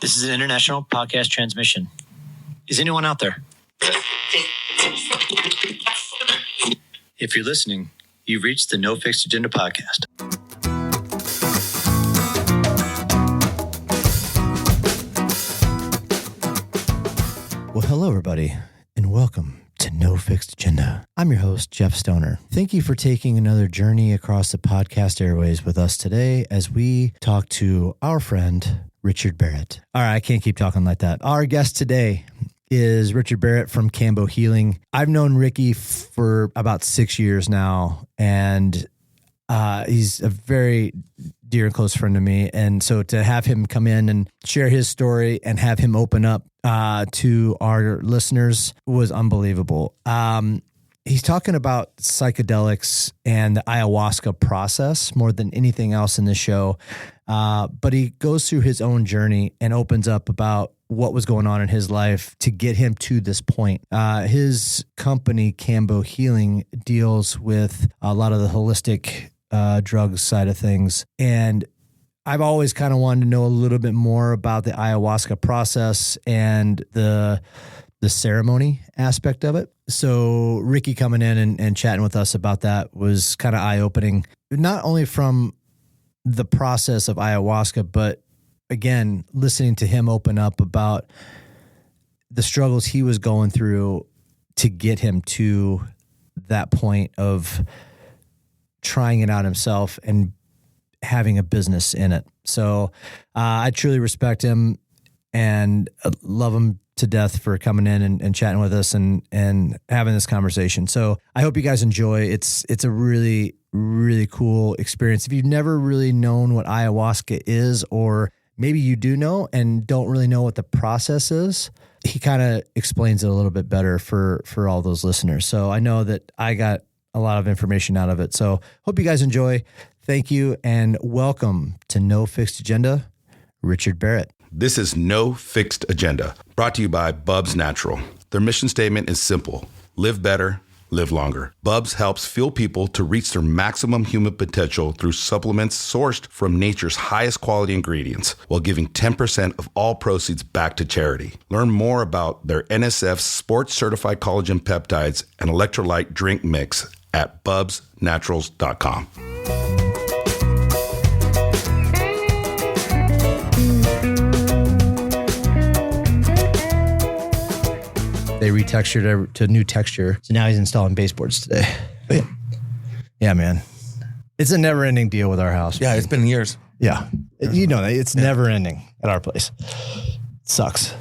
This is an international podcast transmission. Is anyone out there? If you're listening, you've reached the No Fixed Agenda podcast. Well, hello, everybody, and welcome to No Fixed Agenda. I'm your host, Jeff Stoner. Thank you for taking another journey across the podcast airways with us today as we talk to our friend, Richard Barrett. All right, I can't keep talking like that. Our guest today is Richard Barrett from Kambo Healing. I've known Ricky for about 6 years now, and he's a very dear and close friend to me. And so to have him come in and share his story and have him open up to our listeners was unbelievable. He's talking about psychedelics and the ayahuasca process more than anything else in the show. But he goes through his own journey and opens up about what was going on in his life to get him to this point. His company, Kambo Healing, deals with a lot of the holistic drugs side of things. And I've always kind of wanted to know a little bit more about the ayahuasca process and the ceremony aspect of it. So Ricky coming in and chatting with us about that was kind of eye-opening, not only from the process of ayahuasca, but again, listening to him open up about the struggles he was going through to get him to that point of trying it out himself and having a business in it. So I truly respect him and love him to death for coming in and chatting with us and having this conversation. So I hope you guys enjoy. It's a really, really cool experience. If you've never really known what ayahuasca is, or maybe you do know and don't really know what the process is, he kind of explains it a little bit better for all those listeners. So I know that I got a lot of information out of it. So hope you guys enjoy. Thank you and welcome to No Fixed Agenda, Richard Barrett. This is No Fixed Agenda, brought to you by Bubs Natural. Their mission statement is simple: live better, live longer. Bubs helps fuel people to reach their maximum human potential through supplements sourced from nature's highest quality ingredients, while giving 10% of all proceeds back to charity. Learn more about their NSF sports certified collagen peptides and electrolyte drink mix at bubsnaturals.com. They retextured to a new texture. So now he's installing baseboards today. Yeah, man. It's a never ending deal with our house. Yeah, it's been years. Yeah. You know, it's never ending at our place. It sucks.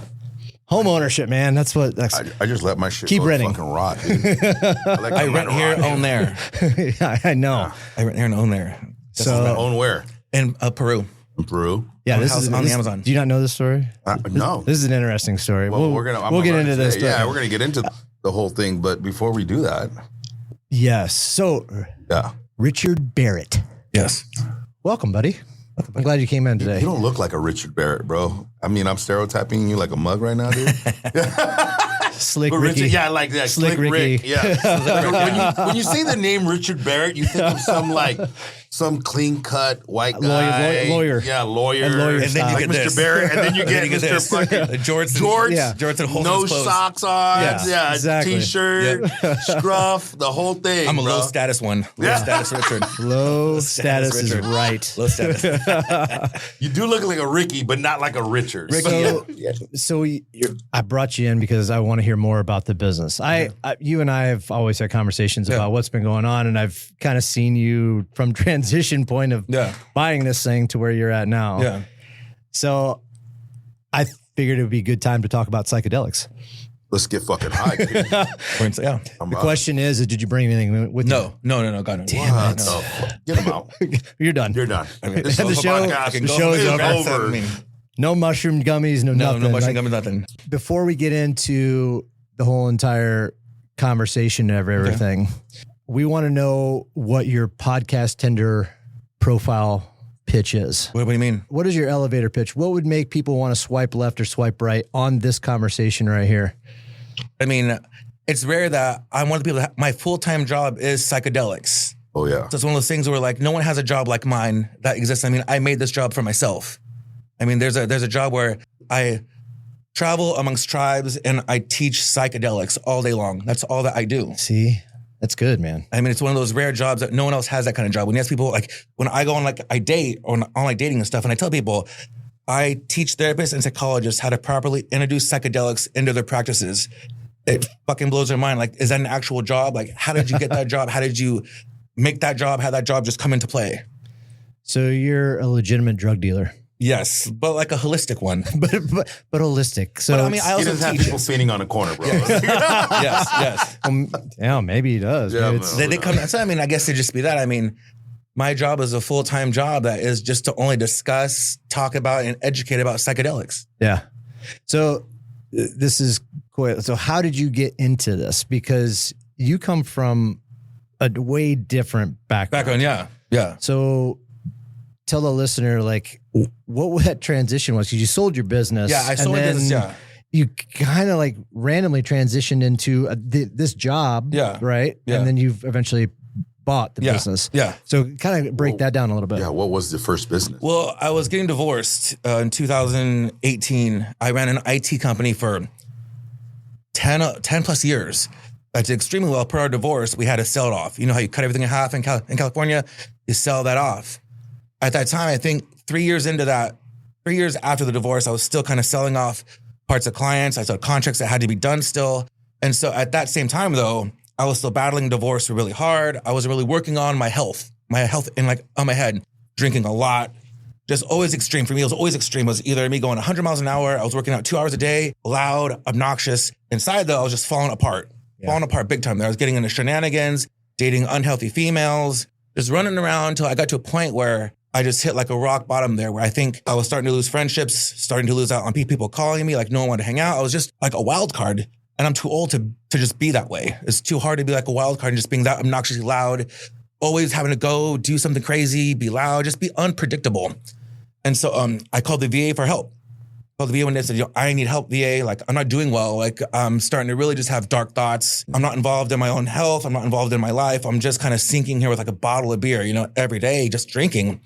Home ownership, man. That's what. I just let my shit keep go renting. Fucking rot, dude. I rent here, own there. Yeah, I know. Yeah. I rent here and own there. So Own where? In Peru. In Peru? yeah, this house is on Amazon. Do you not know this story? No. This is an interesting story. Well, we'll get into this. Yeah, we're gonna get into the whole thing, but before we do that, Yes. So, yeah, Richard Barrett, Yes. welcome, buddy. I'm glad you came in today. you don't look like a Richard Barrett, bro. I mean, I'm stereotyping you like a mug right now, dude. Slick But Ricky. Richard, yeah, like that. Slick Slick Ricky. Rick. Yeah. when you say the name Richard Barrett, you think of some clean cut white guy, Lawyer. Yeah, lawyer. And lawyer And then you like get Mr. this. Barrett, and then you get get Mr. this. fucking George. Yeah. George and holding no his clothes. socks on, Yeah, exactly. t-shirt, scruff, the whole thing. I'm a bro. low status one. Low status Richard. Low status is Richard. right. Low status. You do look like a Ricky, but not like a Richard. So I brought you in because I want to hear more about the business. You and I have always had conversations about what's been going on, and I've kind of seen you from transition point of buying this thing to where you're at now. Yeah. So I figured it would be a good time to talk about psychedelics. Let's get fucking high. Dude. Yeah. The question is, did you bring anything with you? No. God, no. Damn it. Get them out. You're done. You're done. And This the show is over. No mushroom gummies, nothing. No mushroom gummies, nothing. Before we get into the whole entire conversation of everything, we want to know what your podcast tender profile pitch is. What do you mean? What is your elevator pitch? What would make people want to swipe left or swipe right on this conversation right here? I mean, it's rare that I'm one of the people that my full-time job is psychedelics. Oh, yeah. So it's one of those things where like no one has a job like mine that exists. I mean, I made this job for myself. I mean, there's a job where I travel amongst tribes and I teach psychedelics all day long. That's all that I do. See, that's good, man. I mean, it's one of those rare jobs that no one else has that kind of job. When you ask people, like when I go on, like I date on online dating and stuff, and I tell people, I teach therapists and psychologists how to properly introduce psychedelics into their practices. It fucking blows their mind. Like, is that an actual job? Like, how did you get that job? How did you make that job? How that job just come into play? So you're a legitimate drug dealer. Yes, but like a holistic one. but holistic. So But I mean, I He also doesn't have teach people it. feeding on a corner, bro. Yes. yeah, maybe he does. Yeah, Maybe it's- man. They come. So I mean, I guess it'd just be that. I mean, my job is a full-time job that is just to only discuss, talk about, and educate about psychedelics. yeah. So this is cool. So how did you get into this? Because you come from a way different background. Yeah. So tell the listener, like, what that transition was. Because you sold your business. Yeah, I sold my and business, then yeah. You kind of like randomly transitioned into this job. Yeah. Right. Yeah. And then you've eventually bought the Yeah. business. Yeah. So kind of break that down a little bit. Yeah, what was the first business? Well, I was getting divorced in 2018. I ran an IT company for 10 plus years. I did extremely well. Per our divorce, we had to sell it off. You know how you cut everything in half in California? You sell that off. At that time, I think 3 years into that, 3 years after the divorce, I was still kind of selling off parts of clients. I saw contracts that had to be done still. And so at that same time, though, I was still battling divorce really hard. I was really working on my health in like on my head, drinking a lot, just always extreme. For me, it was always extreme. It was either me going 100 miles an hour. I was working out 2 hours a day, loud, obnoxious. Inside though, I was just falling apart big time there. I was getting into shenanigans, dating unhealthy females, just running around until I got to a point where I just hit like a rock bottom there where I think I was starting to lose friendships, starting to lose out on people calling me, like no one wanted to hang out. I was just like a wild card. And I'm too old to just be that way. It's too hard to be like a wild card and just being that obnoxiously loud, always having to go do something crazy, be loud, just be unpredictable. And so I called the VA for help. Called the VA when they said, I need help, VA. Like, I'm not doing well. Like, I'm starting to really just have dark thoughts. I'm not involved in my own health. I'm not involved in my life. I'm just kind of sinking here with like a bottle of beer, every day, just drinking.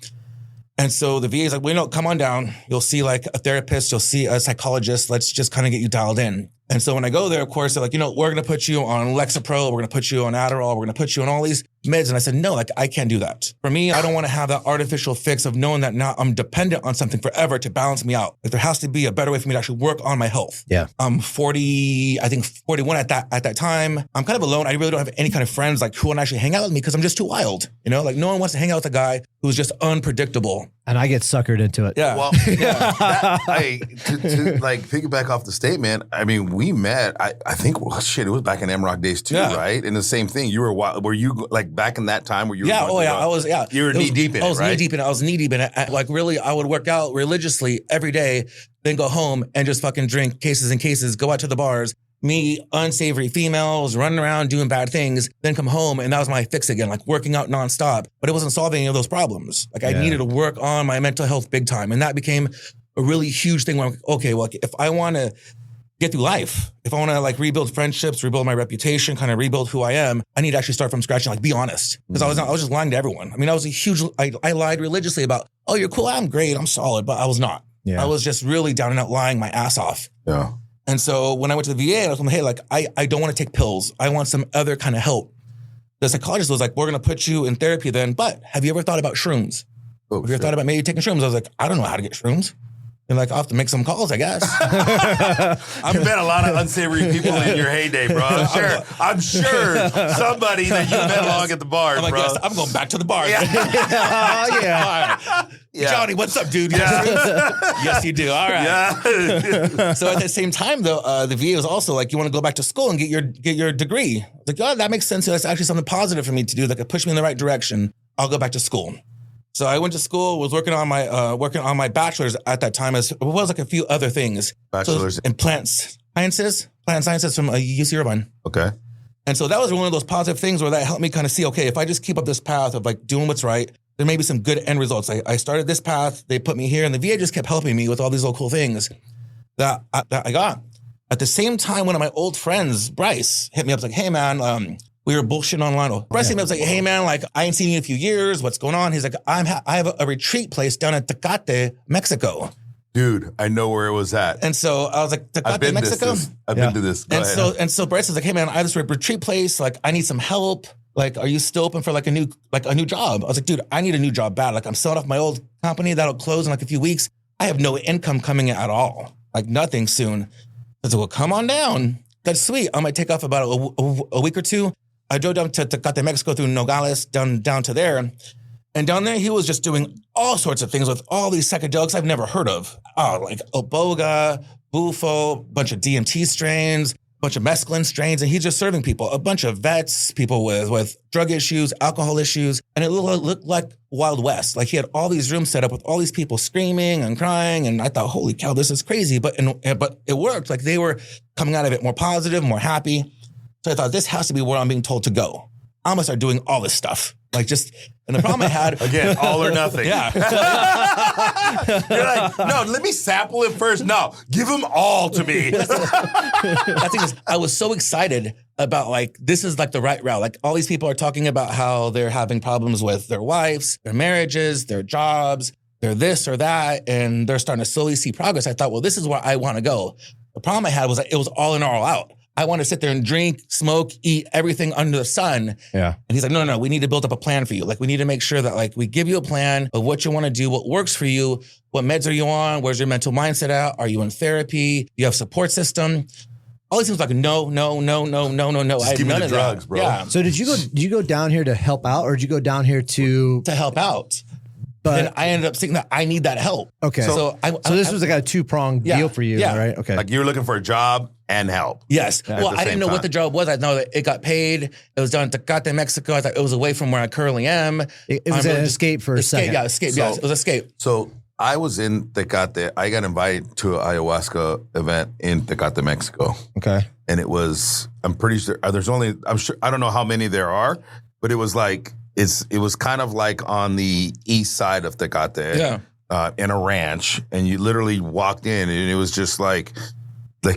And so the VA is like, well, come on down. You'll see like a therapist. You'll see a psychologist. Let's just kind of get you dialed in. And so when I go there, of course, they're like, we're going to put you on Lexapro. We're going to put you on Adderall. We're going to put you on all these meds. And I said, no, like I can't do that. For me, I don't want to have that artificial fix of knowing that now I'm dependent on something forever to balance me out. Like there has to be a better way for me to actually work on my health. Yeah. I'm 41 at that time. I'm kind of alone. I really don't have any kind of friends like who want to actually hang out with me because I'm just too wild. Like no one wants to hang out with a guy who's just unpredictable. And I get suckered into it. Yeah. Well, to like piggyback off the statement, I mean, we met, I think, it was back in M-Rock days too, Yeah. right? And the same thing, were you like back in that time where you were Yeah, going through I was, yeah. You were knee deep in it, I was right? knee deep in it. I was knee deep in it. Like really, I would work out religiously every day, then go home and just fucking drink cases and cases, go out to the bars, meet unsavory females, running around doing bad things, then come home. And that was my fix again, like working out nonstop. But it wasn't solving any of those problems. Like I needed to work on my mental health big time. And that became a really huge thing where I'm like, okay, well, if I want to get through life, if I want to like rebuild friendships, rebuild my reputation, kind of rebuild who I am, I need to actually start from scratch and like be honest. Because I was just lying to everyone. I mean, I lied religiously about, oh, you're cool, I'm great, I'm solid, but I was not. Yeah. I was just really down and out lying my ass off. Yeah. And so when I went to the VA, I was like, hey, like, I don't want to take pills. I want some other kind of help. The psychologist was like, we're going to put you in therapy then, but have you ever thought about shrooms? Oh, Have you ever thought about maybe taking shrooms? I was like, I don't know how to get shrooms. And like, I'll have to make some calls, I guess. You met a lot of unsavory people in your heyday, bro. I'm sure somebody that you met along at the bar, I'm like, bro. yes, I'm going back to the bar. Yeah. Yeah. Johnny, what's up, dude? Yes, you do. All right. Yeah. So at the same time, though, the VA was also like, you want to go back to school and get your degree. I was like, oh, that makes sense. That's actually something positive for me to do that could push me in the right direction. I'll go back to school. So I went to school, was working on my bachelor's at that time, as well as like a few other things. Bachelor's in plant sciences from UC Irvine. Okay. And so that was one of those positive things where that helped me kind of see, okay, if I just keep up this path of like doing what's right, there may be some good end results. I started this path, they put me here, and the VA just kept helping me with all these little cool things that I got. At the same time, one of my old friends, Bryce, hit me up like, hey man, we were bullshitting online. Bryce hit me up like, hey man, like I ain't seen you in a few years. What's going on? He's like, I have a retreat place down in Tecate, Mexico. Dude, I know where it was at. And so I was like, I've been Mexico. I've been to this. Go ahead. And so Barrett says like, hey man, I have this retreat place. Like, I need some help. Like, are you still open for like a new job? I was like, dude, I need a new job bad. Like, I'm selling off my old company that'll close in like a few weeks. I have no income coming in at all. Like, nothing soon. I said, well, come on down. That's sweet. I might take off about a week or two. I drove down to Tecate, Mexico through Nogales down to there. And down there, he was just doing all sorts of things with all these psychedelics I've never heard of. Oh, like Iboga, Bufo, bunch of DMT strains, bunch of mescaline strains, and he's just serving people, a bunch of vets, people with drug issues, alcohol issues, and it looked like Wild West. Like he had all these rooms set up with all these people screaming and crying, and I thought, holy cow, this is crazy. But it worked. Like they were coming out of it more positive, more happy. So I thought, this has to be where I'm being told to go. I'm gonna start doing all this stuff. Like just, and the problem I had again, all or nothing. Yeah. You're like, no, let me sample it first. No, give them all to me. The thing is, I was so excited about like, this is like the right route. Like all these people are talking about how they're having problems with their wives, their marriages, their jobs, their this or that, and they're starting to slowly see progress. I thought, well, this is where I want to go. The problem I had was that it was all in or all out. I want to sit there and drink, smoke, eat everything under the sun. Yeah. And he's like, no, we need to build up a plan for you. Like, we need to make sure that like we give you a plan of what you want to do, what works for you, what meds are you on, where's your mental mindset at, are you in therapy, you have support system. All these things like, no. Just give me the drugs, bro. Yeah. So did you go down here to help out, or did you go down here to help out? But then I ended up seeing that I need that help. Okay. So this was like a two-pronged deal for you, right? Okay. Like you were looking for a job and help. Yes. Yeah. Well, I didn't know what the job was. I know that it got paid. It was done in Tecate, Mexico. I thought it was away from where I currently am. It was an escape for a second. Yeah, escape. Yes, it was escape. So I was in Tecate. I got invited to an ayahuasca event in Tecate, Mexico. Okay. And it was, I'm pretty sure, I don't know how many there are, but it was like, it was kind of like on the east side of Tecate, in a ranch, and you literally walked in, and it was just like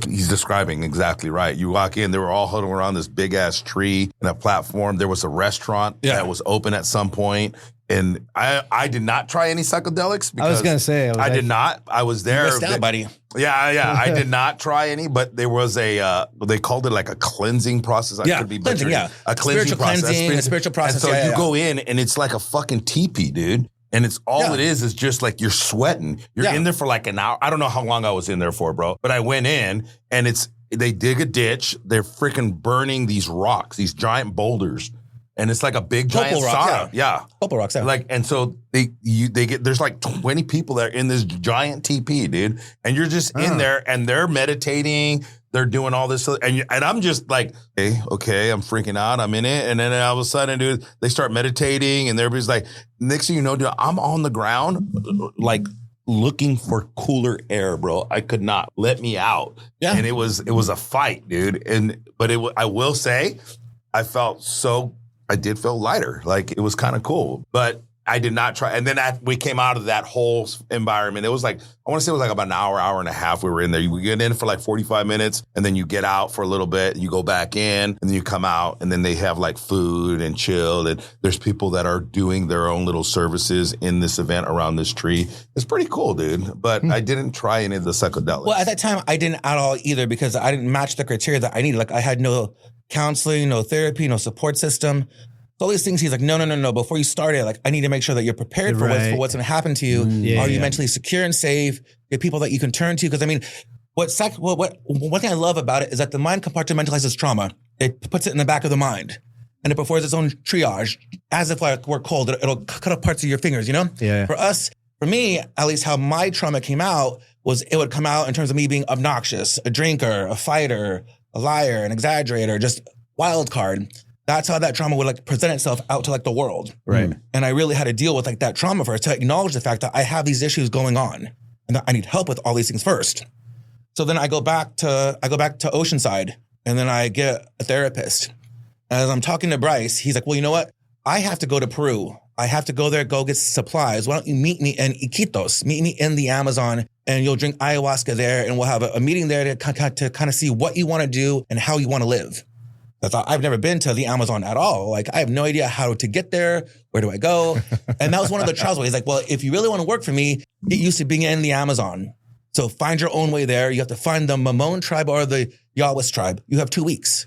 he's describing exactly right. You walk in, they were all huddled around this big ass tree and a platform. There was a restaurant that was open at some point. And I did not try any psychedelics because I was gonna say I did not. I was there. You missed out, buddy. Yeah. I did not try any, but there was a they called it like a cleansing process. I could be cleansing, butchering. A cleansing spiritual process. cleansing, a spiritual process. And so you go in, and it's like a fucking teepee, dude. And it's all it is just like you're sweating. You're in there for like an hour. I don't know how long I was in there for, bro. But I went in, and they dig a ditch. They're freaking burning these rocks, these giant boulders. And it's like a big giant sauna. Yeah. Opal rocks, yeah. Like, and so they get, there's like 20 people there in this giant TP, dude. And you're just in there, and they're meditating. They're doing all this. And I'm just like, okay, I'm freaking out. I'm in it. And then all of a sudden, dude, they start meditating, and everybody's like, next thing you know, dude, I'm on the ground, like looking for cooler air, bro. I could not let me out. Yeah. And it was a fight, dude. But I will say, I did feel lighter. Like, it was kind of cool, but I did not try. And then we came out of that whole environment. It was like, I want to say it was like about an hour and a half we were in there. You get in for like 45 minutes, and then you get out for a little bit, you go back in, and then you come out, and then they have like food and chill. And there's people that are doing their own little services in this event around this tree. It's pretty cool, dude. But I didn't try any of the psychedelics. Well, at that time, I didn't at all either, because I didn't match the criteria that I needed. Like, I had no counseling, no therapy, no support system. All these things, he's like, no. Before you start it, like, I need to make sure that you're prepared for what's going to happen to you. Are you mentally secure and safe? Get people that you can turn to. Because I mean, one thing I love about it is that the mind compartmentalizes trauma. It puts it in the back of the mind, and it performs its own triage, as if like we're cold. It'll cut off parts of your fingers, you know? Yeah. For me, at least how my trauma came out was it would come out in terms of me being obnoxious, a drinker, a fighter, a liar, an exaggerator, just wild card. That's how that trauma would like present itself out to like the world. Right. And I really had to deal with like that trauma first, to acknowledge the fact that I have these issues going on and that I need help with all these things first. So then I go back to Oceanside, and then I get a therapist. As I'm talking to Bryce, he's like, well, you know what? I have to go to Peru. I have to go there, go get supplies. Why don't you meet me in Iquitos? Meet me in the Amazon, and you'll drink ayahuasca there, and we'll have a meeting there to kind of see what you want to do and how you want to live. I thought, I've never been to the Amazon at all. Like, I have no idea how to get there. Where do I go? And that was one of the trials where he's like, well, if you really want to work for me, get used to being in the Amazon. So find your own way there. You have to find the Mamon tribe or the Ayahuasca tribe. You have 2 weeks.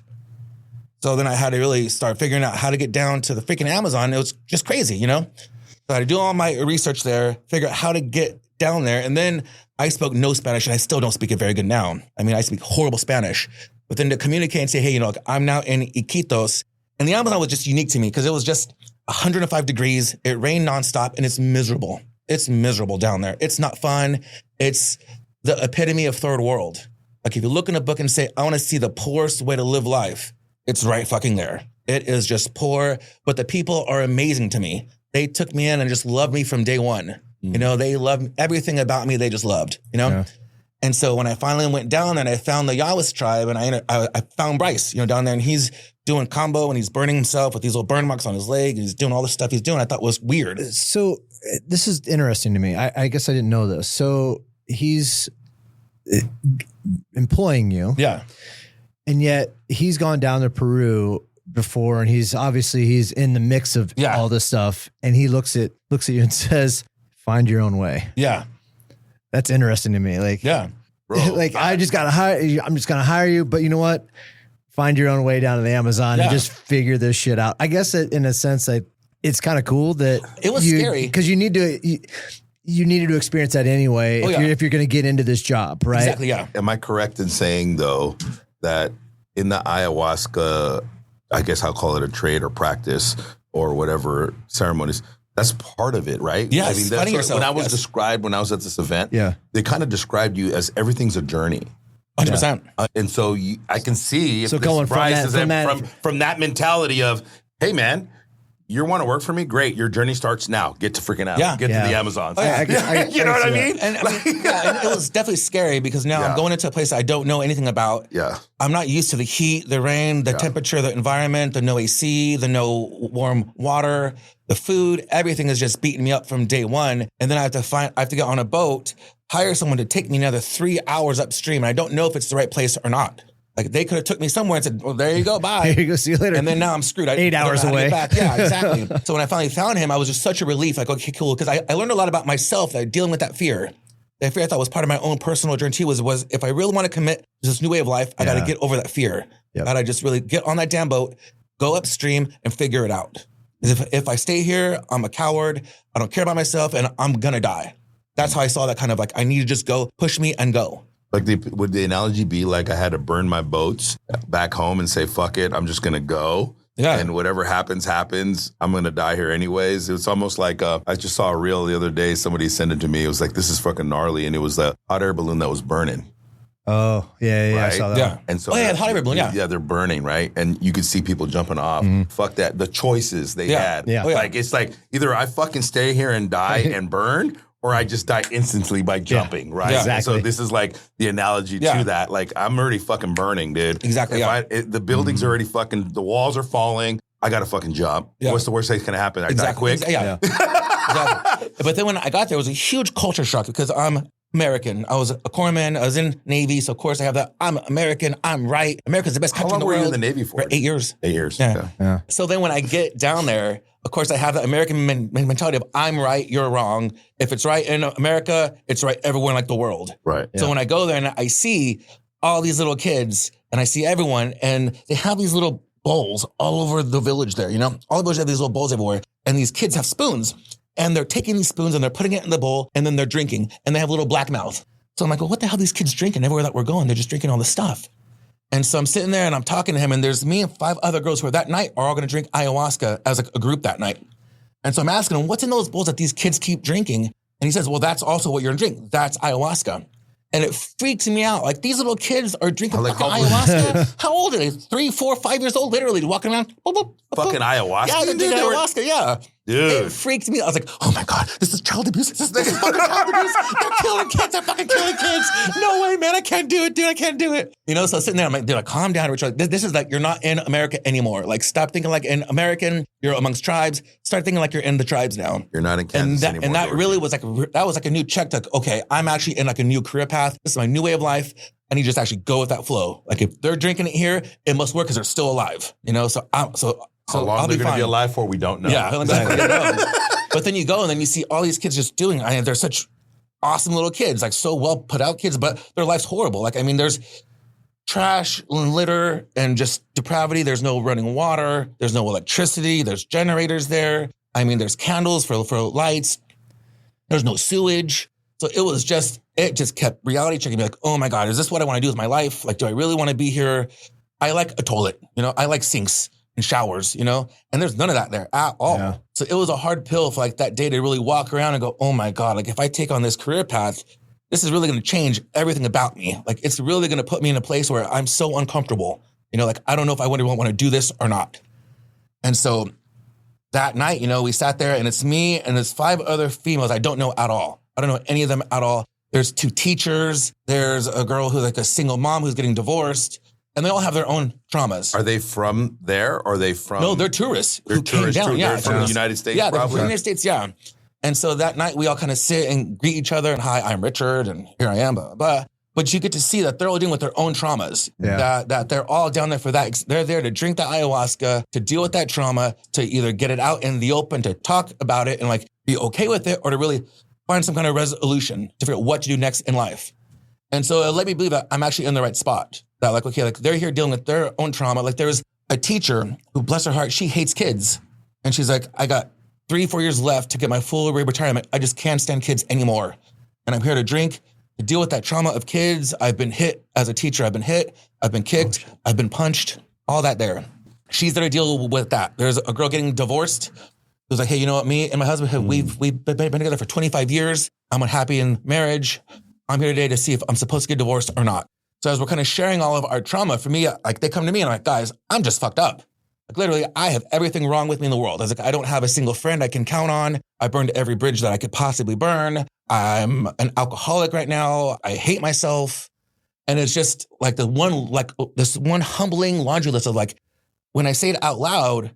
So then I had to really start figuring out how to get down to the freaking Amazon. It was just crazy, you know? So I had to do all my research there, figure out how to get down there. And then I spoke no Spanish, and I still don't speak it very good now. I mean, I speak horrible Spanish. But then to communicate and say, hey, you know, I'm now in Iquitos. And the Amazon was just unique to me because it was just 105 degrees. It rained nonstop, and it's miserable. It's miserable down there. It's not fun. It's the epitome of third world. Like if you look in a book and say, I want to see the poorest way to live life, it's right fucking there. It is just poor, but the people are amazing to me. They took me in and just loved me from day one. You know, they loved everything about me. They just loved, you know? Yeah. And so when I finally went down there and I found the Ayahuasca tribe and I found Bryce, you know, down there, and he's doing combo and he's burning himself with these little burn marks on his leg. And he's doing all this stuff he's doing. I thought was weird. So this is interesting to me. I guess I didn't know this. So he's employing you. Yeah. And yet he's gone down to Peru before, and he's in the mix of all this stuff. And he looks at you and says, find your own way. Yeah. That's interesting to me. Like, yeah, bro, like I just got to hire you. I'm just going to hire you. But you know what? Find your own way down to the Amazon and just figure this shit out. I guess in a sense, like, it's kind of cool that it was scary because you needed to experience that anyway. If you're going to get into this job, right? Exactly. Yeah. Am I correct in saying though that in the ayahuasca, I guess I'll call it a trade or practice or whatever ceremonies, that's part of it, right? Yeah. I mean, that's what, when I was described when I was at this event, they kind of described you as everything's a journey. 100%. And so I can see if so going from that mentality of, hey man, you want to work for me? Great. Your journey starts now. Get to freaking out. Get to the Amazons. Oh, yeah. You know what I mean? And it was definitely scary because now I'm going into a place I don't know anything about. Yeah. I'm not used to the heat, the rain, the temperature, the environment, the no AC, the no warm water, the food. Everything is just beating me up from day one. And then I have to get on a boat, hire someone to take me another 3 hours upstream. And I don't know if it's the right place or not. Like they could have took me somewhere and said, well, there you go, bye. There you go, see you later. And then now I'm screwed. 8 hours away. Yeah, exactly. So when I finally found him, I was just such a relief. Like, okay, cool. Because I learned a lot about myself, that dealing with that fear. That fear I thought was part of my own personal journey too, was if I really want to commit to this new way of life, I got to get over that fear. I got to just really get on that damn boat, go upstream and figure it out. If I stay here, I'm a coward. I don't care about myself and I'm going to die. That's how I saw that kind of like, I need to just go, push me and go. Like, would the analogy be like I had to burn my boats back home and say, fuck it, I'm just going to go. Yeah. And whatever happens, happens. I'm going to die here anyways. It was almost like I just saw a reel the other day. Somebody sent it to me. It was like, this is fucking gnarly. And it was the hot air balloon that was burning. Oh, yeah, right? I saw that. Yeah. And so the hot air balloon, yeah, they're burning, right? And you could see people jumping off. Fuck that. The choices they had. Yeah. Like, it's like either I fucking stay here and die and burn, or I just die instantly by jumping, right? Yeah, exactly. So this is like the analogy to that. Like, I'm already fucking burning, dude. Exactly, the building's already fucking, the walls are falling. I got to fucking jump. Yeah. What's the worst thing that's going to happen? I die quick? Yeah. Exactly. But then when I got there, it was a huge culture shock because I'm American. I was a corpsman. I was in Navy. So, of course, I have that. I'm American. I'm right. America's the best country in the world. How long were you in the Navy for? 8 years. 8 years. Yeah. So then when I get down there, of course, I have the American mentality of I'm right, you're wrong. If it's right in America, it's right everywhere in like the world. Right. So when I go there and I see all these little kids and I see everyone and they have these little bowls all over the village there, you know? All the villages have these little bowls everywhere. And these kids have spoons. And they're taking these spoons and they're putting it in the bowl and then they're drinking. And they have a little black mouth. So I'm like, well, what the hell are these kids drinking everywhere that we're going? They're just drinking all this stuff. And so I'm sitting there and I'm talking to him and there's me and 5 other girls who are that night are all going to drink ayahuasca as a group that night. And so I'm asking him, what's in those bowls that these kids keep drinking? And he says, well, that's also what you're going to drink. That's ayahuasca. And it freaks me out. Like, these little kids are drinking fucking ayahuasca. How old are they? 3, 4, 5 years old, literally walking around. Boop, boop, boop, fucking ayahuasca? Yeah, they're drinking ayahuasca, yeah. Dude. It freaked me out. I was like, oh my God, this is child abuse. This is fucking child abuse. They're killing kids. They're fucking killing kids. No way, man. I can't do it, dude. I can't do it. You know, so sitting there, I'm like, dude, calm down, Richard. This is like, you're not in America anymore. Like, stop thinking like an American. You're amongst tribes. Start thinking like you're in the tribes now. You're not in Kansas anymore. And that really was like, that was like a new check to, okay, I'm actually in like a new career path. This is my new way of life. I need to just actually go with that flow. Like, if they're drinking it here, it must work because they're still alive. You know, so how long they're going to be alive for, we don't know. Yeah, exactly. But then you go and then you see all these kids just doing. They're such awesome little kids, like so well put out kids, but their life's horrible. Like, I mean, there's trash and litter and just depravity. There's no running water. There's no electricity. There's generators there. I mean, there's candles for lights. There's no sewage. So it just kept reality checking me like, oh my God, is this what I want to do with my life? Like, do I really want to be here? I like a toilet, I like sinks and showers, and there's none of that there at all. Yeah. So it was a hard pill for like that day to really walk around and go, oh my God, like if I take on this career path, this is really going to change everything about me. Like it's really going to put me in a place where I'm so uncomfortable, like I don't know if I would want to do this or not. And so that night, we sat there and it's me and there's 5 other females I don't know at all. I don't know any of them at all. There's 2 teachers. There's a girl who's like a single mom who's getting divorced. And they all have their own traumas. Are they from there? Or are they from? No, they're tourists who came down. Too. Yeah, they're from the United States. Yeah, probably. they're from the United States. Yeah. And so that night we all kind of sit and greet each other and hi, I'm Richard and here I am, blah, blah, blah. But you get to see that they're all dealing with their own traumas. Yeah. That they're all down there for that. They're there to drink the ayahuasca, to deal with that trauma, to either get it out in the open, to talk about it and like be okay with it, or to really find some kind of resolution to figure out what to do next in life. And so it let me believe that I'm actually in the right spot. That like, okay, like they're here dealing with their own trauma. Like there was a teacher who, bless her heart, she hates kids. And she's like, I got 3-4 years left to get my full retirement. I just can't stand kids anymore. And I'm here to drink, to deal with that trauma of kids. I've been hit as a teacher. I've been hit. I've been kicked. I've been punched. All that there. She's there to deal with that. There's a girl getting divorced who's like, hey, you know what? Me and my husband, we've been together for 25 years. I'm unhappy in marriage. I'm here today to see if I'm supposed to get divorced or not. So as we're kind of sharing all of our trauma, for me, like they come to me and I'm like, guys, I'm just fucked up. Like literally, I have everything wrong with me in the world. I was like, I don't have a single friend I can count on. I burned every bridge that I could possibly burn. I'm an alcoholic right now. I hate myself. And it's just like this one humbling laundry list of like, when I say it out loud,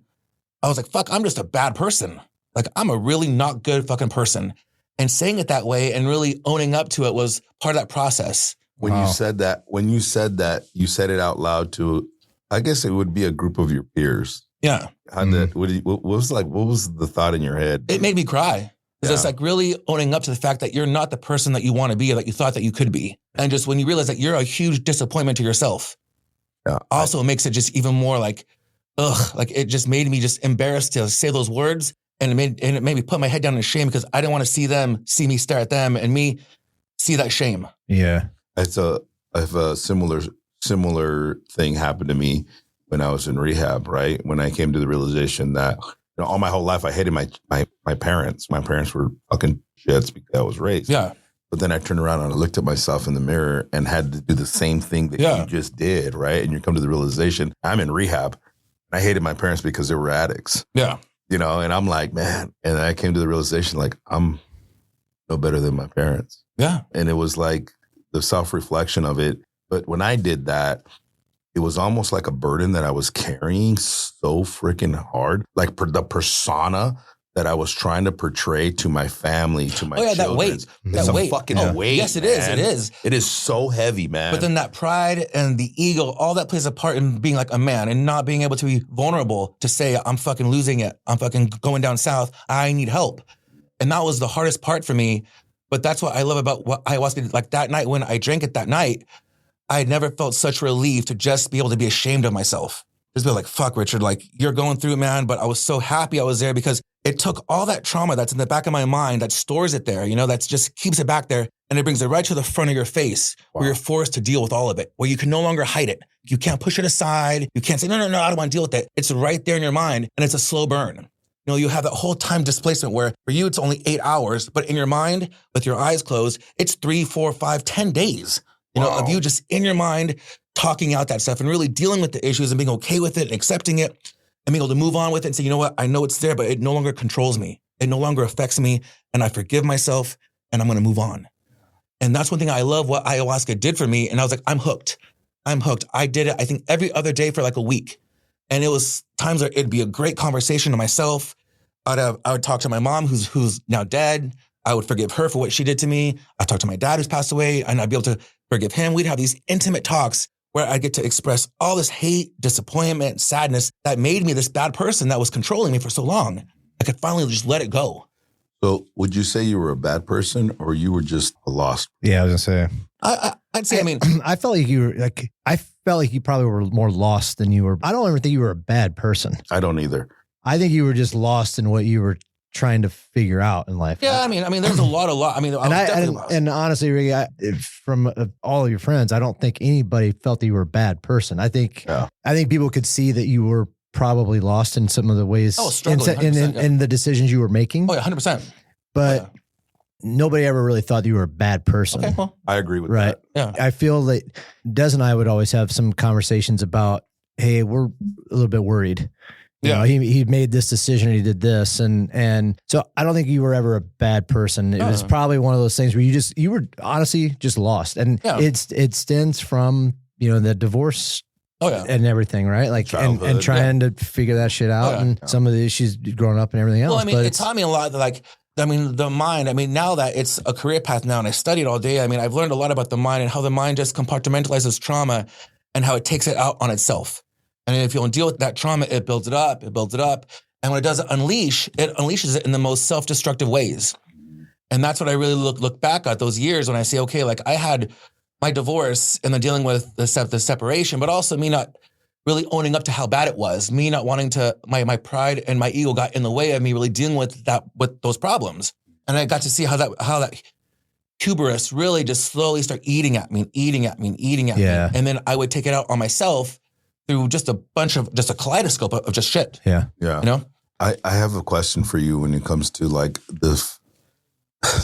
I was like, fuck, I'm just a bad person. Like I'm a really not good fucking person. And saying it that way and really owning up to it was part of that process. When you said that, you said it out loud to, I guess it would be a group of your peers. Yeah. What was the thought in your head? It made me cry. Because it's like really owning up to the fact that you're not the person that you want to be or that you thought that you could be. And just when you realize that you're a huge disappointment to yourself, also makes it just even more like, ugh, like it just made me just embarrassed to say those words. And it made me put my head down in shame because I didn't want to see me stare at them and me see that shame. Yeah. I have a similar thing happened to me when I was in rehab, right? When I came to the realization that all my whole life I hated my parents. My parents were fucking shits because I was raised. Yeah. But then I turned around and I looked at myself in the mirror and had to do the same thing that you just did, right? And you come to the realization, I'm in rehab. I hated my parents because they were addicts. Yeah. And I'm like, man. And I came to the realization, like, I'm no better than my parents. Yeah. And it was like the self-reflection of it. But when I did that, it was almost like a burden that I was carrying so freaking hard. Like the persona that I was trying to portray to my family, to my children. That weight. It's a fucking weight. Yes, it is. It is. It is so heavy, man. But then that pride and the ego, all that plays a part in being like a man and not being able to be vulnerable to say, I'm fucking losing it. I'm fucking going down south. I need help. And that was the hardest part for me. But that's what I love about what ayahuasca did. Like that night when I drank it that night, I had never felt such relief to just be able to be ashamed of myself. Just be like, fuck, Richard, like you're going through it, man. But I was so happy I was there because it took all that trauma that's in the back of my mind that stores it there, that just keeps it back there. And it brings it right to the front of your face where you're forced to deal with all of it, where you can no longer hide it. You can't push it aside. You can't say, no, I don't want to deal with it. It's right there in your mind and it's a slow burn. You have that whole time displacement where for you, it's only 8 hours, but in your mind, with your eyes closed, it's 3, 4, 5, 10 days, of you just in your mind, talking out that stuff and really dealing with the issues and being okay with it and accepting it and being able to move on with it and say, you know what, I know it's there, but it no longer controls me. It no longer affects me and I forgive myself and I'm going to move on. And that's one thing I love what ayahuasca did for me. And I was like, I'm hooked. I did it, I think every other day for like a week. And it was times where it'd be a great conversation to myself. I would talk to my mom who's now dead. I would forgive her for what she did to me. I'd talk to my dad who's passed away and I'd be able to forgive him. We'd have these intimate talks where I get to express all this hate, disappointment, sadness that made me this bad person that was controlling me for so long. I could finally just let it go. So would you say you were a bad person or you were just lost? Yeah, I was gonna say. I'd say, I mean, I felt like you were like, I felt like you probably were more lost than you were. I don't ever think you were a bad person. I don't either. I think you were just lost in what you were trying to figure out in life. yeah, I mean, there's a lot. I mean, I was definitely lost. And honestly, Ricky, from all of your friends, I don't think anybody felt that you were a bad person. I think people could see that you were probably lost in some of the ways struggling, in the decisions you were making. Oh yeah, 100%. But nobody ever really thought that you were a bad person. Okay, well, I agree with right. that. Yeah. I feel that Des and I would always have some conversations about, hey, we're a little bit worried. You know, he made this decision and he did this. And so I don't think you were ever a bad person. It was probably one of those things where you were honestly just lost. And it stems from, the divorce and everything, right? Like, and trying to figure that shit out and some of the issues growing up and everything else. Well, I mean, but it taught me a lot. The mind, now that it's a career path now and I studied all day, I've learned a lot about the mind and how the mind just compartmentalizes trauma and how it takes it out on itself. And if you don't deal with that trauma, it builds it up. And when it does unleashes it in the most self-destructive ways. And that's what I really look back at those years when I say, okay, like I had my divorce and then dealing with the separation, but also me not really owning up to how bad it was, me not wanting to, my pride and my ego got in the way of me really dealing with those problems. And I got to see how that hubris really just slowly start eating at me. And then I would take it out on myself through just a kaleidoscope of just shit. Yeah. Yeah. I have a question for you when it comes to like this.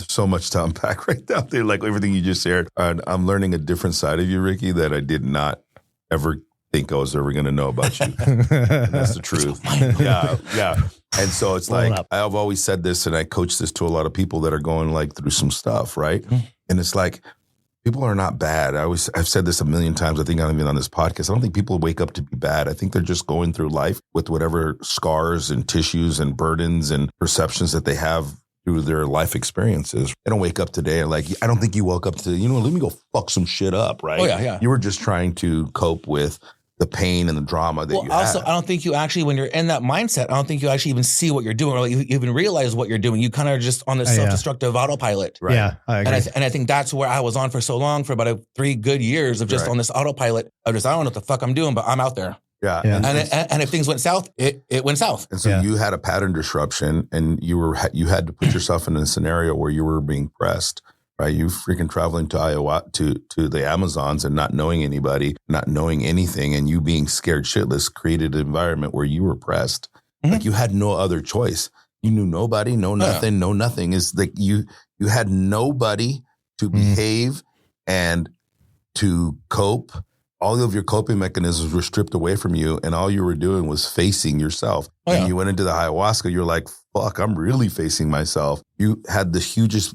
So much to unpack right down there, like everything you just shared. I'm learning a different side of you, Ricky, that I did not ever think I was ever going to know about you. That's the truth. Yeah. And so it's like, I've always said this and I coach this to a lot of people that are going like through some stuff, right? Mm-hmm. And it's like, people are not bad. I've said this a million times. I think I'm even on this podcast. I don't think people wake up to be bad. I think they're just going through life with whatever scars and tissues and burdens and perceptions that they have through their life experiences. They don't wake up today and like, I don't think you woke up to, let me go fuck some shit up, right? Oh, yeah. You were just trying to cope with the pain and the drama that you also, had. I don't think you actually, when you're in that mindset, I don't think you actually even see what you're doing or you even realize what you're doing. You kind of just on this self-destructive autopilot. Right? Yeah, I agree. And I think that's where I was on for so long, for about 3 good years of just on this autopilid of just, I don't know what the fuck I'm doing, but I'm out there. Yeah. And if things went south, it went south. And so you had a pattern disruption and you had to put yourself in a scenario where you were being pressed. Right, you freaking traveling to Ayahuasca to the Amazons and not knowing anybody, not knowing anything, and you being scared shitless created an environment where you were pressed. Mm-hmm. Like you had no other choice. You knew nobody, no nothing. Is like you had nobody to behave and to cope. All of your coping mechanisms were stripped away from you, and all you were doing was facing yourself. And you went into the Ayahuasca. You're like, "Fuck, I'm really facing myself." You had the hugest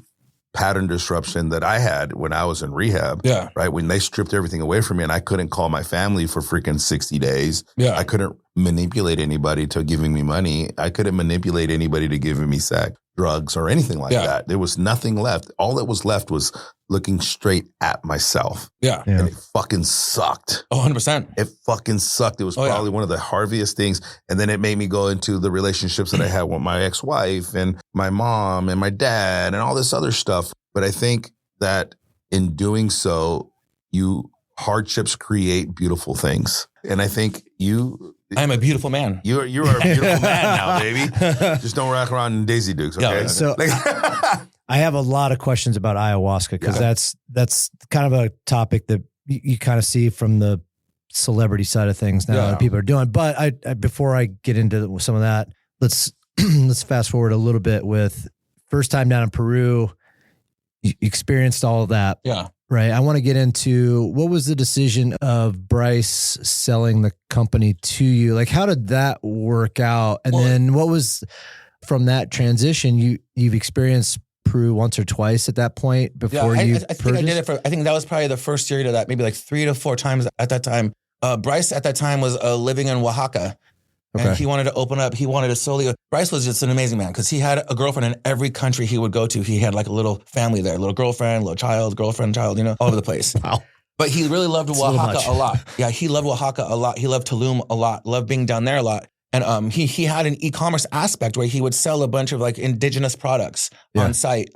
pattern disruption that I had when I was in rehab. Yeah. Right. When they stripped everything away from me and I couldn't call my family for freaking 60 days. Yeah. I couldn't manipulate anybody to giving me money. I couldn't manipulate anybody to giving me sex, drugs, or anything like that. There was nothing left. All that was left was looking straight at myself. Yeah. And it fucking sucked. 100%. It fucking sucked. It was probably one of the heaviest things. And then it made me go into the relationships that I had with my ex-wife and my mom and my dad and all this other stuff. But I think that in doing so, hardships create beautiful things. And I think I'm a beautiful man. You are a beautiful man now, baby. Just don't rock around in Daisy Dukes, okay? Yeah, so I have a lot of questions about ayahuasca because that's kind of a topic that you kind of see from the celebrity side of things now that people are doing. But I before I get into some of that, let's fast forward a little bit with first time down in Peru. You experienced all of that. Yeah. Right. I want to get into what was the decision of Bryce selling the company to you? Like, how did that work out? And then what was from that transition? You've experienced Peru once or twice at that point before I think I did it I think that was probably the first year to that, maybe like 3 to 4 times at that time. Bryce at that time was living in Oaxaca. And he wanted to open up. He wanted to solely. Bryce was just an amazing man because he had a girlfriend in every country he would go to. He had like a little family there, little girlfriend, little child, girlfriend, child, all over the place. Wow. But he really loved Oaxaca a lot. Yeah, he loved Oaxaca a lot. He loved Tulum a lot, loved being down there a lot. And he had an e-commerce aspect where he would sell a bunch of like indigenous products on site.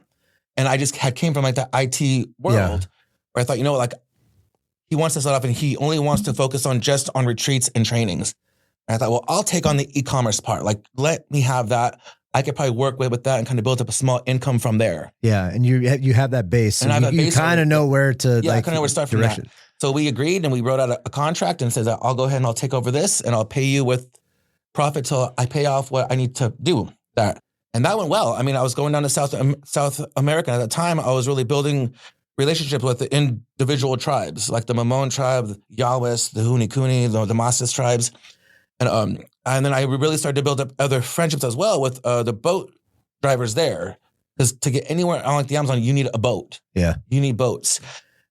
And I just came from like the IT world where I thought, like he wants to set up and he only wants to focus on just on retreats and trainings. And I thought, well, I'll take on the e-commerce part. Like, let me have that. I could probably work with that and kind of build up a small income from there. Yeah. And you have that base. And I have that base. You kind of know where to I kind of know where to start from that. So we agreed and we wrote out a contract and said that I'll go ahead and I'll take over this and I'll pay you with profit till I pay off what I need to do that. And that went well. I mean, I was going down to South America. At the time, I was really building relationships with the individual tribes, like the Mamon tribe, the Yawis, the Hunikuni, the Masas tribes. And then I really started to build up other friendships as well with the boat drivers there. Because to get anywhere on like the Amazon, you need a boat. Yeah. You need boats.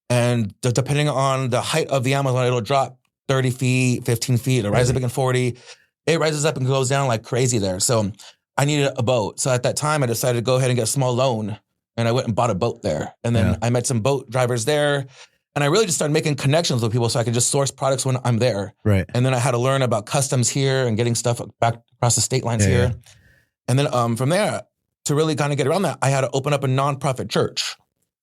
And depending on the height of the Amazon, it'll drop 30 feet, 15 feet, it'll rise up again 40. It rises up and goes down like crazy there. So I needed a boat. So at that time, I decided to go ahead and get a small loan. And I went and bought a boat there. And then I met some boat drivers there. And I really just started making connections with people so I could just source products when I'm there. Right. And then I had to learn about customs here and getting stuff back across the state lines here. Yeah. And then from there, to really kind of get around that, I had to open up a nonprofit church.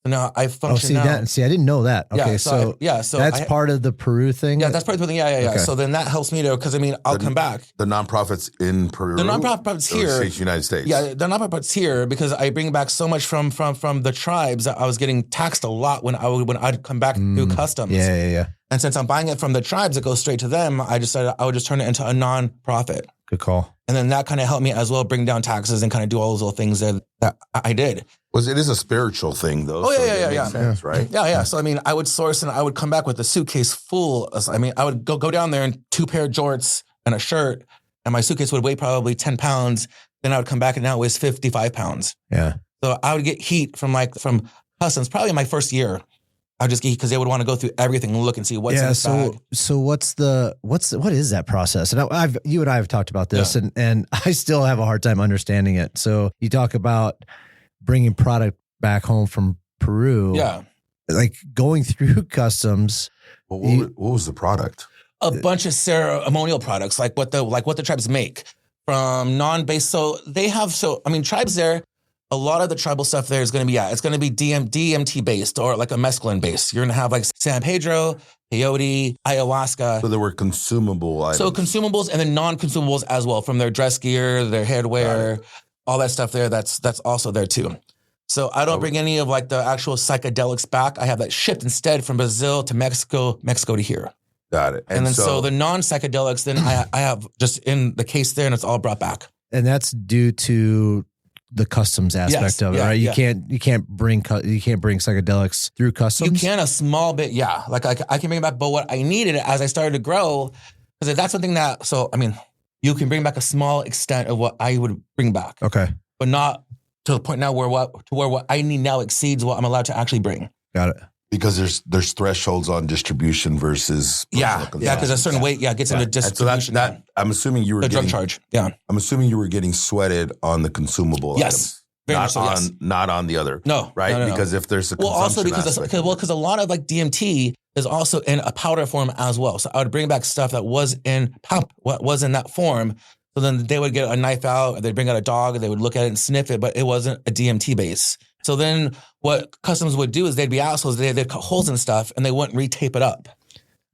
So now I function now. I didn't know that. Okay, so that's part of the Peru thing? Yeah, that's part of the thing. Yeah. Okay. So then that helps me to, because I mean, I'll come back. The nonprofits in Peru? The nonprofits here. United States. Yeah, the nonprofits here, because I bring back so much from the tribes that I was getting taxed a lot when I'd come back through customs. Yeah. And since I'm buying it from the tribes, it goes straight to them. I decided I would just turn it into a nonprofit. Good call. And then that kind of helped me as well bring down taxes and kind of do all those little things that I did. It is a spiritual thing, though. Oh, yeah. Makes sense, right? Yeah. So, I mean, I would source and I would come back with a suitcase full. I mean, I would go down there in 2 pair of jorts and a shirt, and my suitcase would weigh probably 10 pounds. Then I would come back and now it weighs 55 pounds. Yeah. So I would get heat from customs probably in my first year. I would just get heat because they would want to go through everything and look and see what's in the bag. So what is that process? And you and I have talked about this and I still have a hard time understanding it. So you talk about bringing product back home from Peru. Yeah. Like going through customs. What was the product? A bunch of ceremonial products, like what the tribes make from non-based. So they have, tribes there, a lot of the tribal stuff there is going to be, it's going to be DMT based or like a mescaline based. You're going to have like San Pedro, peyote, ayahuasca. So there were consumable items. So consumables and then non-consumables as well, from their dress gear, their headwear, all that stuff there. That's also there too. So I don't bring any of like the actual psychedelics back. I have that shipped instead from Brazil to Mexico to here. Got it. And then so the non-psychedelics, then I have just in the case there and it's all brought back. And that's due to the customs aspect of it, right? You can't bring psychedelics through customs. You can a small bit, yeah. Like I can bring it back, but what I needed as I started to grow, because that's something that. So I mean, you can bring back a small extent of what I would bring back, okay, but not to the point now where what I need now exceeds what I'm allowed to actually bring. Got it. Because there's thresholds on distribution versus because a certain weight gets into distribution. So that I'm assuming you were drug charge. Yeah, I'm assuming you were getting sweated on the consumable items. Not on the other. No, right? No. Because if there's a also because a lot of like DMT is also in a powder form as well. So I would bring back stuff that was in what was in that form. So then they would get a knife out, they'd bring out a dog, they would look at it and sniff it, but it wasn't a DMT base. So then what customs would do is they'd be assholes, they'd cut holes and stuff and they wouldn't retape it up.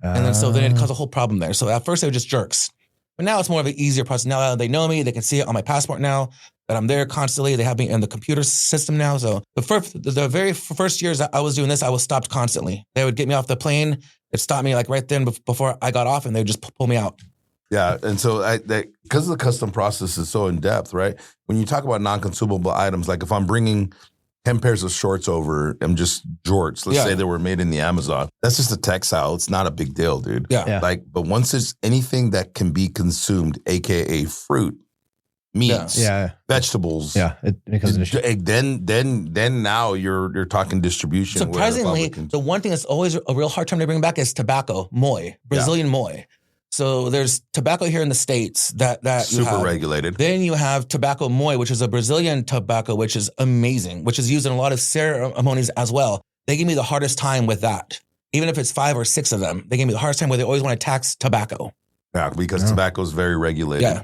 And then so then it'd cause a whole problem there. So at first they were just jerks. But now it's more of an easier process. Now they know me, they can see it on my passport now, that I'm there constantly. They have me in the computer system now. So the very first years that I was doing this, I was stopped constantly. They would get me off the plane, it'd stop me like right then before I got off and they would just pull me out. Yeah, and so because the custom process is so in depth, right? When you talk about non-consumable items, like if I'm bringing 10 pairs of shorts over, I'm just jorts. Let's say they were made in the Amazon. That's just a textile. It's not a big deal, dude. Yeah. But once there's anything that can be consumed, AKA fruit, meats, vegetables, it becomes an issue. Then now you're talking distribution. Surprisingly, the one thing that's always a real hard time to bring back is tobacco, moi, Brazilian moi. So there's tobacco here in the States that super regulated. Then you have tobacco moi, which is a Brazilian tobacco, which is amazing, which is used in a lot of ceremonies as well. They give me the hardest time with that. Even if it's 5 or 6 of them, they give me the hardest time where they always want to tax tobacco. Yeah, because tobacco is very regulated. Yeah.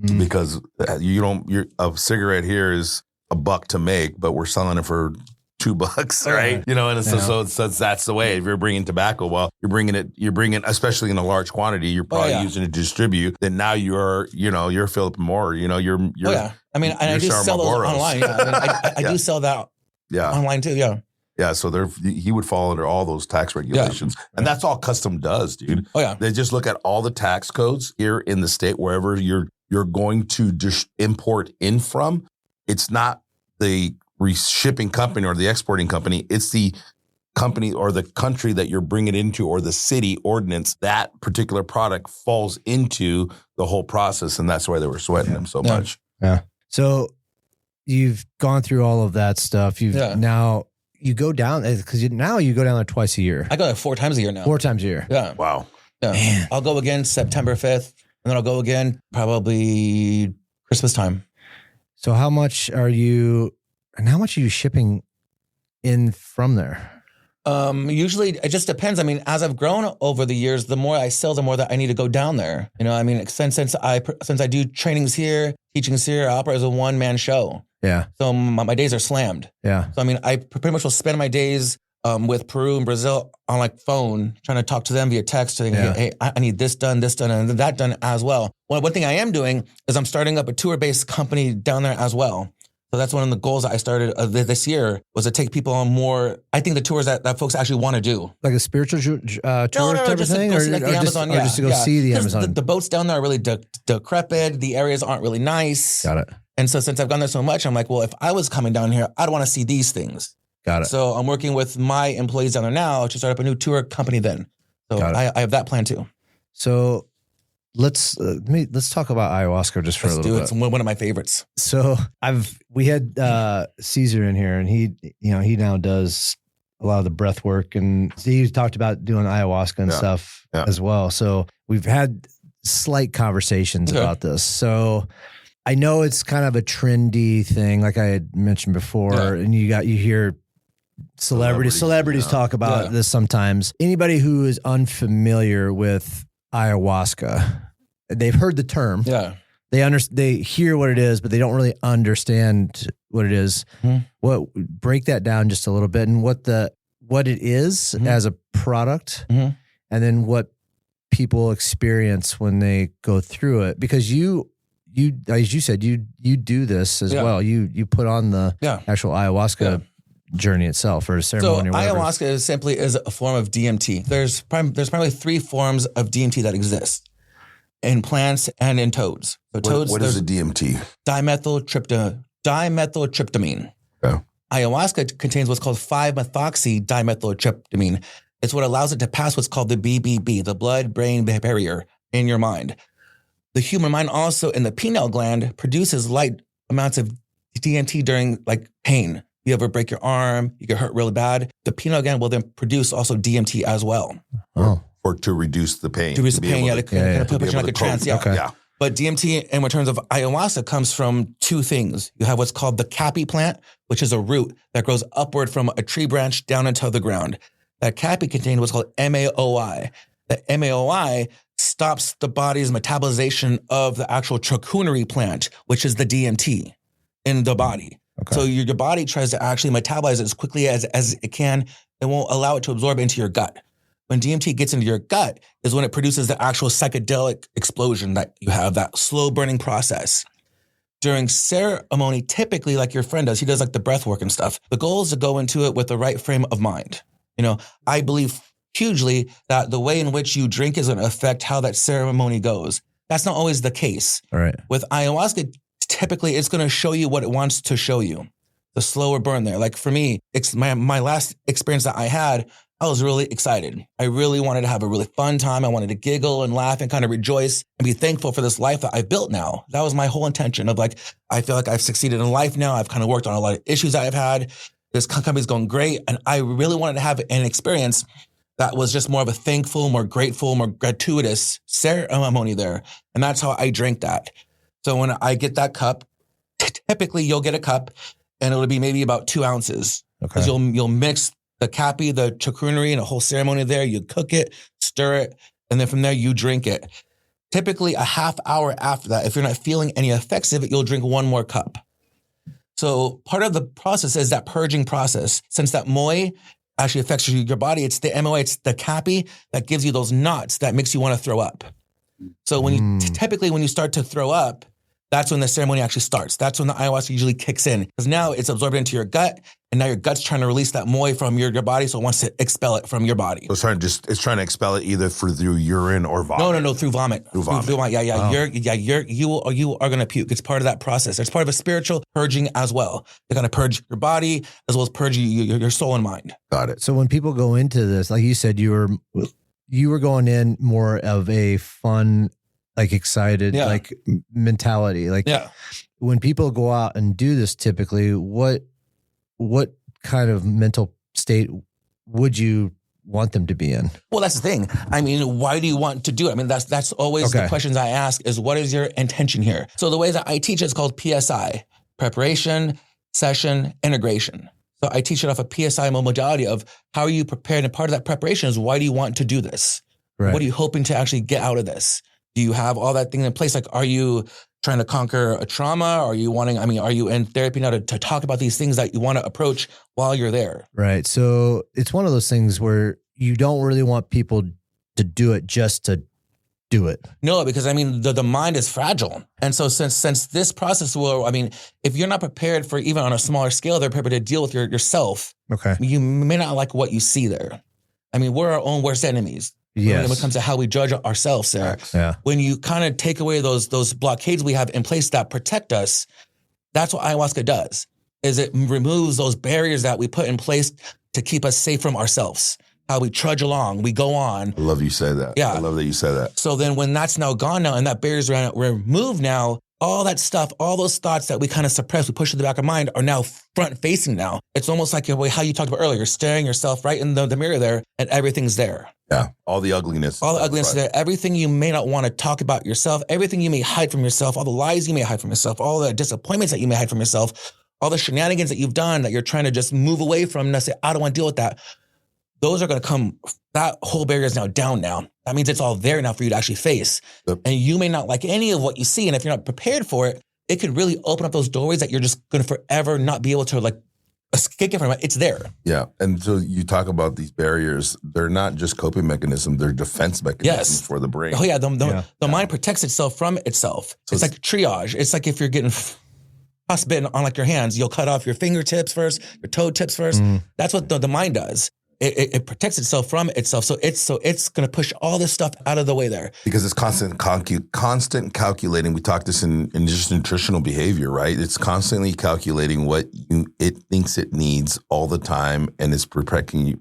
because a cigarette here is $1 to make, but we're selling it for $2, right? You know, and so that's the way. If you're bringing tobacco, well, you're bringing, especially in a large quantity, you're probably using it to distribute. Then now you're Philip Moore. You know, you're. I mean, and I do sell those online. Yeah, I mean, I do sell that. Online too. Yeah. Yeah, so he would fall under all those tax regulations, and that's all custom does, dude. Oh yeah, they just look at all the tax codes here in the state wherever you're going to import in from. It's not the shipping company or the exporting company. It's the company or the country that you're bringing it into, or the city ordinance that particular product falls into the whole process, and that's why they were sweating them so much. Yeah. So you've gone through all of that stuff. Now you go down because now you go down there twice a year. I go there 4 times a year now. 4 times a year. Yeah. Wow. Yeah. Man. I'll go again September 5th, and then I'll go again probably Christmas time. So how much are you shipping in from there? Usually it just depends. I mean, as I've grown over the years, the more I sell, the more that I need to go down there. You know, I mean, since I do trainings here, teachings here, I operate as a one-man show. Yeah. So my days are slammed. Yeah. So I mean, I pretty much will spend my days with Peru and Brazil on like phone, trying to talk to them via text. Saying, hey, I need this done, and that done as well. Well, one thing I am doing is I'm starting up a tour-based company down there as well. So that's one of the goals that I started this year, was to take people on more, I think, the tours that folks actually want to do. Like a spiritual tour type of thing? Or just to go see the Amazon? The boats down there are really decrepit. The areas aren't really nice. Got it. And so since I've gone there so much, I'm like, well, if I was coming down here, I'd want to see these things. Got it. So I'm working with my employees down there now to start up a new tour company then. So I have that plan too. So let's talk about ayahuasca just for a little bit. It's one of my favorites. So we had Caesar in here, and he now does a lot of the breath work, and he talked about doing ayahuasca and stuff as well. So we've had slight conversations about this. So I know it's kind of a trendy thing, like I had mentioned before, and you hear celebrities talk about this sometimes. Anybody who is unfamiliar with ayahuasca, they've heard the term. Yeah. They hear what it is, but they don't really understand what it is. Mm-hmm. Break that down just a little bit, and what it is as a product, and then what people experience when they go through it. Because you as you said, you do this as well. You put on the actual ayahuasca journey itself, or a ceremony. So ayahuasca is a form of DMT. There's primarily 3 forms of DMT that exist in plants and in toads. So toads. What is a DMT? Dimethyltryptamine. Oh. Ayahuasca contains what's called 5-methoxy-dimethyltryptamine. It's what allows it to pass what's called the BBB, the blood-brain barrier, in your mind. The human mind also, in the pineal gland, produces light amounts of DMT during like pain. You ever break your arm, you get hurt really bad, the pineal gland will then produce also DMT as well. Oh. Or to reduce the pain. To reduce the pain, to put you like a trance. Yeah. But DMT, in terms of ayahuasca, comes from 2 things. You have what's called the capi plant, which is a root that grows upward from a tree branch down into the ground. That capi contains what's called MAOI. The MAOI stops the body's metabolization of the actual charcuterie plant, which is the DMT in the body. Okay. So your body tries to actually metabolize it as quickly as it can. It won't allow it to absorb into your gut. When DMT gets into your gut is when it produces the actual psychedelic explosion that you have, that slow burning process. During ceremony, typically like your friend does, he does like the breath work and stuff. The goal is to go into it with the right frame of mind. You know, I believe hugely that the way in which you drink is going to affect how that ceremony goes. That's not always the case. All right. With ayahuasca, typically it's going to show you what it wants to show you. The slower burn there. Like for me, my last experience that I had, I was really excited. I really wanted to have a really fun time. I wanted to giggle and laugh and kind of rejoice and be thankful for this life that I've built now. That was my whole intention of like, I feel like I've succeeded in life now. I've kind of worked on a lot of issues that I've had. This company's going great. And I really wanted to have an experience that was just more of a thankful, more grateful, more gratuitous ceremony there. And that's how I drank that. So when I get that cup, typically you'll get a cup and it'll be maybe about 2 ounces. Because you'll mix the capi, the charcuterie, and a whole ceremony there. You cook it, stir it, and then from there you drink it. Typically a half hour after that, if you're not feeling any effects of it, you'll drink one more cup. So part of the process is that purging process. Since that moy actually affects your body, it's the MOA, it's the cappy that gives you those knots that makes you want to throw up. So when you typically when you start to throw up, that's when the ceremony actually starts. That's when the ayahuasca usually kicks in. Because now it's absorbed into your gut, and now your gut's trying to release that moy from your body, so it wants to expel it from your body. So it's trying to expel it either through urine or vomit. No, through vomit. Through vomit. Yeah. Wow. You are gonna puke. It's part of that process. It's part of a spiritual purging as well. They're gonna purge your body as well as purge your soul and mind. Got it. So when people go into this, like you said, you were going in more of a fun, like excited, like mentality. Like when people go out and do this, typically, what kind of mental state would you want them to be in? Well, that's the thing. I mean, why do you want to do it? I mean, that's always the questions I ask is what is your intention here? So the way that I teach is called PSI, preparation, session, integration. So I teach it off a PSI modality of how are you prepared? And part of that preparation is why do you want to do this? Right. What are you hoping to actually get out of this? Do you have all that thing in place? Like, are you trying to conquer a trauma? Are you in therapy now to talk about these things that you want to approach while you're there? Right. So it's one of those things where you don't really want people to do it just to do it. No, because I mean, the mind is fragile. And so since this process if you're not prepared for even on a smaller scale, they're prepared to deal with yourself. Okay. You may not like what you see there. I mean, we're our own worst enemies. Yes. When it comes to how we judge ourselves there. Yeah. When you kind of take away those blockades we have in place that protect us, that's what ayahuasca does, is it removes those barriers that we put in place to keep us safe from ourselves. How we trudge along, we go on. I love you say that. Yeah. I love that you say that. So then when that's now gone now and that barrier's removed now, all that stuff, all those thoughts that we kind of suppress, we push to the back of mind are now front facing now. It's almost like how you talked about earlier, you're staring yourself right in the mirror there and everything's there. Yeah. All the ugliness. All the ugliness is there. Everything you may not want to talk about yourself, everything you may hide from yourself, all the lies you may hide from yourself, all the disappointments that you may hide from yourself, all the shenanigans that you've done that you're trying to just move away from and say, I don't want to deal with that. Those are going to come, that whole barrier is now down now. That means it's all there now for you to actually face. Yep. And you may not like any of what you see. And if you're not prepared for it, it could really open up those doorways that you're just going to forever not be able to like escape from it. It's there. Yeah. And so you talk about these barriers. They're not just coping mechanisms. They're defense mechanisms for the brain. Oh yeah. The mind protects itself from itself. So it's like triage. It's like if you're getting frostbitten on like your hands, you'll cut off your fingertips first, your toe tips first. That's what the mind does. It protects itself from itself. So it's going to push all this stuff out of the way there. Because it's constant calculating. We talked this in just nutritional behavior, right? It's constantly calculating what it thinks it needs all the time, and it's protecting you,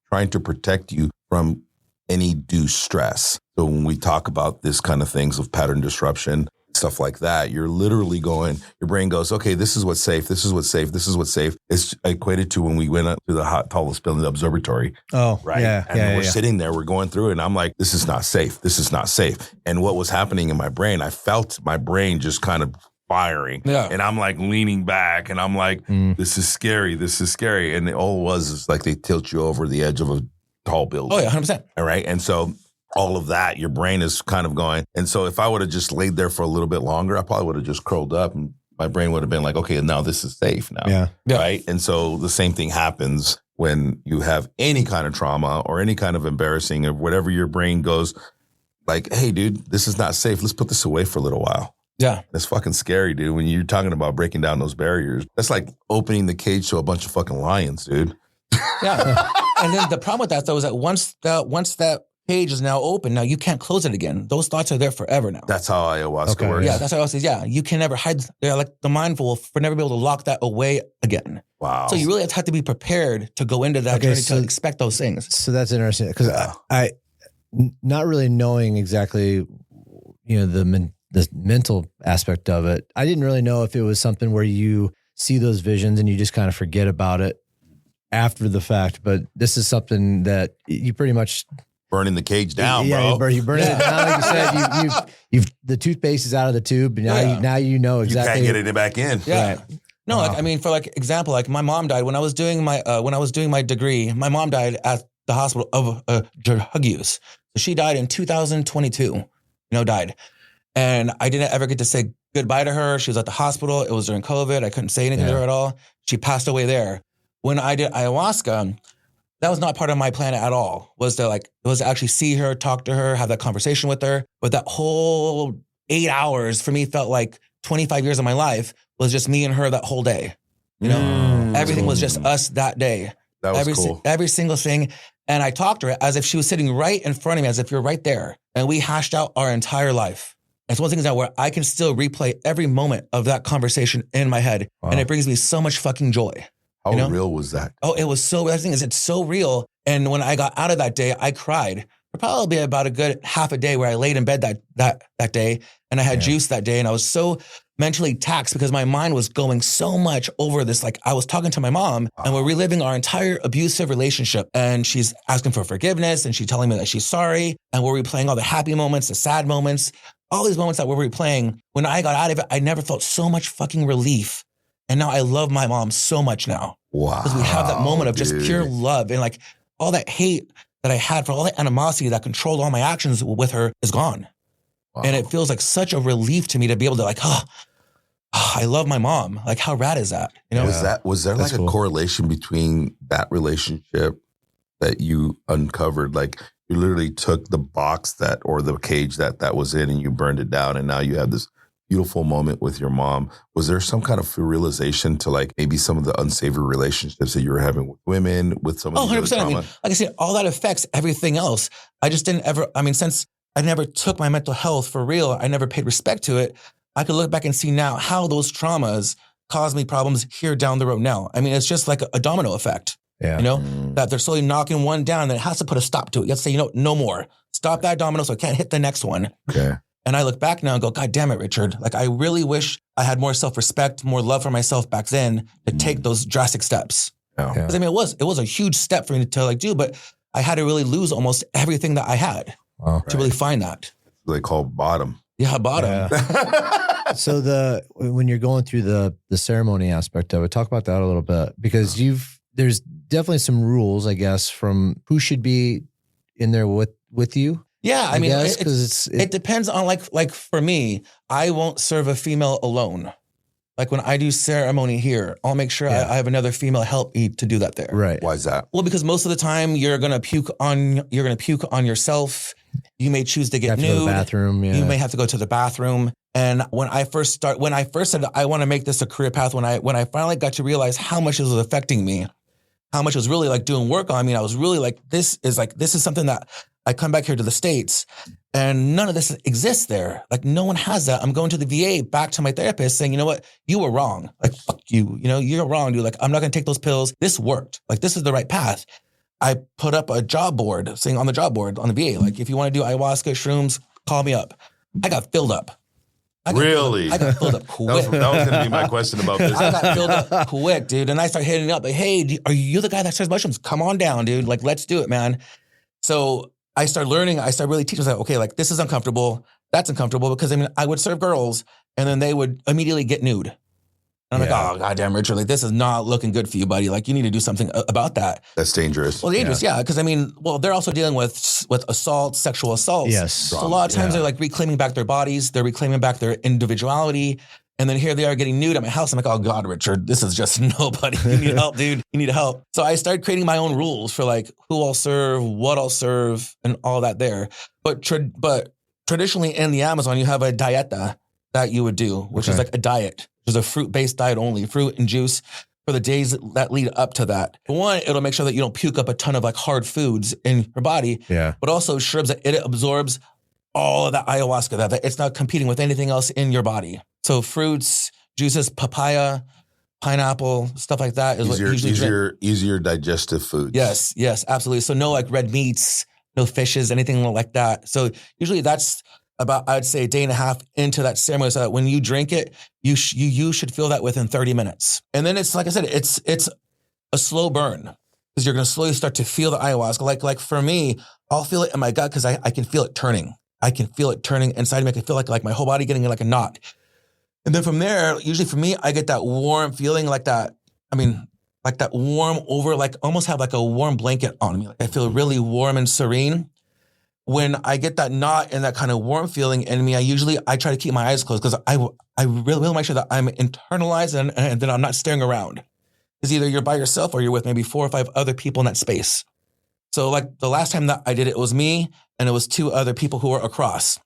trying to protect you from any due stress. So when we talk about this kind of things of pattern disruption, stuff like that, you're literally your brain goes, okay, this is what's safe. This is what's safe. This is what's safe. It's equated to when we went up to the tallest building, the observatory. Oh, right. Yeah. And we're sitting there, we're going through it. And I'm like, this is not safe. This is not safe. And what was happening in my brain, I felt my brain just kind of firing. Yeah. And I'm like leaning back and I'm like, this is scary. This is scary. And all it was is like they tilt you over the edge of a tall building. Oh yeah, 100%. All right. And so all of that, your brain is kind of going. And so if I would have just laid there for a little bit longer, I probably would have just curled up and my brain would have been like, okay, now this is safe now. Yeah. Right. And so the same thing happens when you have any kind of trauma or any kind of embarrassing or whatever. Your brain goes like, hey, dude, this is not safe. Let's put this away for a little while. Yeah. That's fucking scary, dude. When you're talking about breaking down those barriers, that's like opening the cage to a bunch of fucking lions, dude. Yeah. And then the problem with that though is that once that page is now open, now you can't close it again. Those thoughts are there forever now. That's how ayahuasca works. Yeah, that's how ayahuasca is. Yeah, you can never hide. Like the mind will never be able to lock that away again. Wow. So you really have to be prepared to go into that journey to expect those things. So that's interesting because I not really knowing exactly, the mental aspect of it. I didn't really know if it was something where you see those visions and you just kind of forget about it after the fact. But this is something that you pretty much burning the cage down, bro. You burn it down, like you said. You've the toothpaste is out of the tube. Now you know exactly. You can't get it back in. Yeah. Right. No, wow. For example, my mom died when I was doing my degree. My mom died at the hospital of drug use. So she died in 2022. died. And I didn't ever get to say goodbye to her. She was at the hospital. It was during COVID. I couldn't say anything to her at all. She passed away there. When I did ayahuasca, that was not part of my plan at all. Was to actually see her, talk to her, have that conversation with her. But that whole 8 hours for me felt like 25 years of my life was just me and her that whole day. Everything was just us that day. That was cool. Every single thing. And I talked to her as if she was sitting right in front of me, as if you're right there. And we hashed out our entire life. And it's one of the things now where I can still replay every moment of that conversation in my head. Wow. And it brings me so much fucking joy. How real was that? Oh, it was so, the thing is, it's so real. And when I got out of that day, I cried for probably about a good half a day where I laid in bed that day. And I had juice that day. And I was so mentally taxed because my mind was going so much over this. Like I was talking to my mom and we're reliving our entire abusive relationship. And she's asking for forgiveness and she's telling me that she's sorry. And we're replaying all the happy moments, the sad moments, all these moments that we're replaying. When I got out of it, I never felt so much fucking relief. And now I love my mom so much now. Wow. Because we have that moment of just pure love and like all that hate that I had for all that animosity that controlled all my actions with her is gone. Wow. And it feels like such a relief to me to be able to like, I love my mom. Like how rad is that? Was there like a correlation between that relationship that you uncovered? Like you literally took the box or the cage that was in and you burned it down and now you have this beautiful moment with your mom. Was there some kind of realization to like maybe some of the unsavory relationships that you were having with women, with some of the 100%. I mean, like I said, all that affects everything else. I just didn't ever, since I never took my mental health for real, I never paid respect to it. I could look back and see now how those traumas caused me problems here down the road now. I mean, it's just like a domino effect, that they're slowly knocking one down and it has to put a stop to it. You have to say, no more. Stop that domino so I can't hit the next one. Okay. And I look back now and go, God damn it, Richard. Like, I really wish I had more self-respect, more love for myself back then to take those drastic steps. Because it was a huge step for me to like do, but I had to really lose almost everything that I had to really find that. They call bottom. Yeah, bottom. Yeah. So when you're going through the ceremony aspect of it, talk about that a little bit because there's definitely some rules, I guess, from who should be in there with you. Yeah, I mean, it depends on like for me, I won't serve a female alone. Like when I do ceremony here, I'll make sure I have another female help me to do that there. Right. Why is that? Well, because most of the time you're gonna puke on yourself. You may choose to get nude. To the bathroom. Yeah. You may have to go to the bathroom. And when I first said I want to make this a career path, when I finally got to realize how much it was affecting me, how much it was really like doing work on me, I was really like, this is something that I come back here to the States and none of this exists there. Like no one has that. I'm going to the VA back to my therapist saying, you know what? You were wrong. Like, fuck you. You're wrong, dude. Like, I'm not going to take those pills. This worked. Like, this is the right path. I put up a job board saying on the job board on the VA, like, if you want to do ayahuasca, shrooms, call me up. I got filled up. I got filled up quick. that was going to be my question about this. I got filled up quick, dude. And I started hitting up like, hey, are you the guy that sells mushrooms? Come on down, dude. Like, let's do it, man. So I started learning. I started really teaching. I was like, okay, like this is uncomfortable. That's uncomfortable because I would serve girls and then they would immediately get nude. And I'm like, oh, goddamn, Richard, like this is not looking good for you, buddy. Like you need to do something about that. That's dangerous. Well, dangerous, yeah. Because they're also dealing with assault, sexual assaults. Yes. So a lot of times they're like reclaiming back their bodies. They're reclaiming back their individuality. And then here they are getting nude at my house. I'm like, oh God, Richard, this is just nobody. You need help, dude. You need help. So I started creating my own rules for like who I'll serve, what I'll serve, and all that there. But traditionally in the Amazon, you have a dieta that you would do, which is like a diet. There's a fruit-based diet only, fruit and juice for the days that lead up to that. One, it'll make sure that you don't puke up a ton of like hard foods in your body. Yeah. But also ensures that it absorbs all of that ayahuasca, that it's not competing with anything else in your body. So fruits, juices, papaya, pineapple, stuff like that is what usually easier digestive foods. Yes, absolutely. So no like red meats, no fishes, anything like that. So usually that's about, I'd say, a day and a half into that ceremony, so that when you drink it, you should feel that within 30 minutes. And then it's like I said, it's a slow burn because you're going to slowly start to feel the ayahuasca. Like for me, I'll feel it in my gut because I can feel it turning. I can feel it turning inside me. I can feel like my whole body getting like a knot. And then from there, usually for me, I get that warm feeling like that. Like that warm over, like almost have like a warm blanket on me. Like I feel really warm and serene. when I get that knot and that kind of warm feeling in me, I try to keep my eyes closed because I really will make sure that I'm internalized and that I'm not staring around. Because either you're by yourself or you're with maybe 4 or 5 other people in that space. So like the last time that I did it, it was me and it was 2 other people who were across.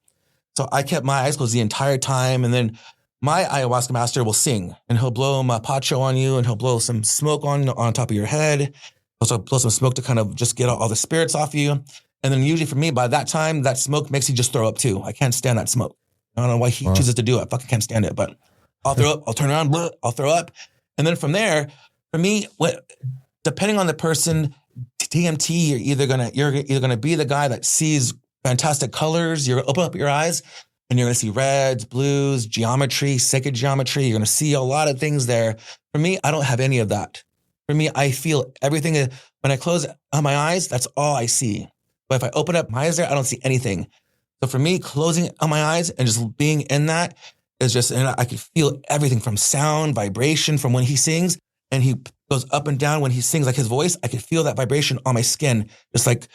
So I kept my eyes closed the entire time. And then my ayahuasca master will sing and he'll blow a pacho on you and he'll blow some smoke on top of your head. He'll blow some smoke to kind of just get all the spirits off you. And then usually for me, by that time, that smoke makes you just throw up too. I can't stand that smoke. I don't know why he chooses to do it. I fucking can't stand it, but I'll throw up, I'll turn around, I'll throw up. And then from there, for me, depending on the person, DMT, you're either gonna be the guy that sees fantastic colors. You're gonna open up your eyes and you're gonna see reds, blues, geometry, sacred geometry. You're gonna see a lot of things there. For me, I don't have any of that. For me, I feel everything. When I close my eyes, that's all I see. But if I open up my eyes there, I don't see anything. So for me, closing my eyes and just being in that is just, and I could feel everything from sound, vibration from when he sings, and he goes up and down when he sings, like his voice. I could feel that vibration on my skin, just like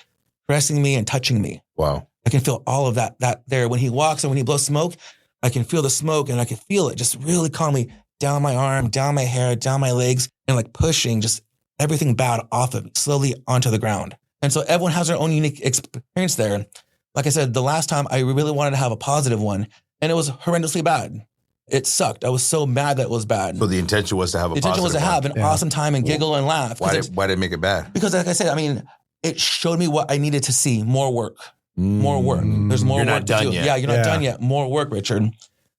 pressing me and touching me. Wow. I can feel all of that there. When he walks and when he blows smoke, I can feel the smoke and I can feel it just really calmly down my arm, down my hair, down my legs, and like pushing just everything bad off of me, slowly onto the ground. And so everyone has their own unique experience there. Like I said, the last time I really wanted to have a positive one, and it was horrendously bad. It sucked. I was so mad that it was bad. So the intention was to have a positive one. The intention was to have an awesome time and giggle and laugh. Why did it make it bad? Because like I said, I mean, it showed me what I needed to see. More work. More work. There's more You're work not done to do. yet. Yeah, you're not done yet. More work, Richard.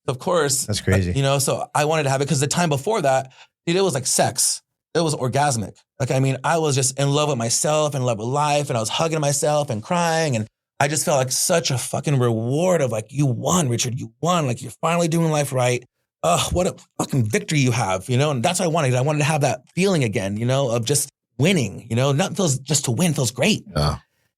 Of course. That's crazy. So I wanted to have it because the time before that, dude, it was like sex. It was orgasmic. Like, I mean, I was just in love with myself, in love with life, and I was hugging myself and crying. And I just felt like such a fucking reward of like, you won, Richard, you won. Like, you're finally doing life right. What a fucking victory you have, And that's what I wanted. I wanted to have that feeling again, of just winning, Nothing feels, just to win feels great. Yeah.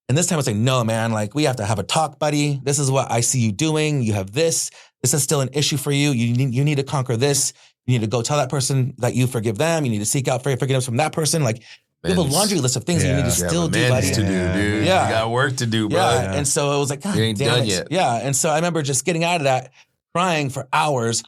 And this time I was like, no, man, like we have to have a talk, buddy. This is what I see you doing. You have this. This is still an issue for you. You need to conquer this. You need to go tell that person that you forgive them. You need to seek out forgiveness from that person. Like, you have a laundry list of things that you need to still do, buddy. To do, dude. Yeah. You got work to do, bro. Yeah. And so it was like, God you ain't damn done it. yet. Yeah. And so I remember just getting out of that, crying for hours.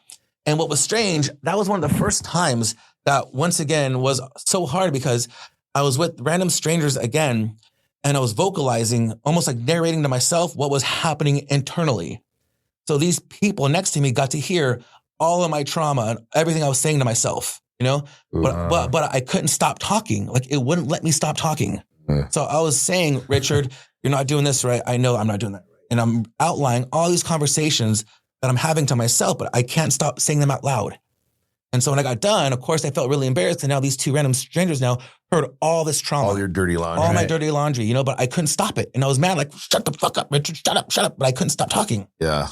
And what was strange, that was one of the first times that once again was so hard because I was with random strangers again, and I was vocalizing, almost like narrating to myself what was happening internally. So these people next to me got to hear all of my trauma and everything I was saying to myself, but I couldn't stop talking. Like, it wouldn't let me stop talking. So I was saying, Richard, you're not doing this right. I know I'm not doing that right. And I'm outlining all these conversations that I'm having to myself, but I can't stop saying them out loud. And so when I got done, of course, I felt really embarrassed. And now these 2 random strangers now heard all this trauma. All your dirty laundry. All my dirty laundry, but I couldn't stop it. And I was mad, like, shut the fuck up, Richard, shut up. But I couldn't stop talking. Yeah.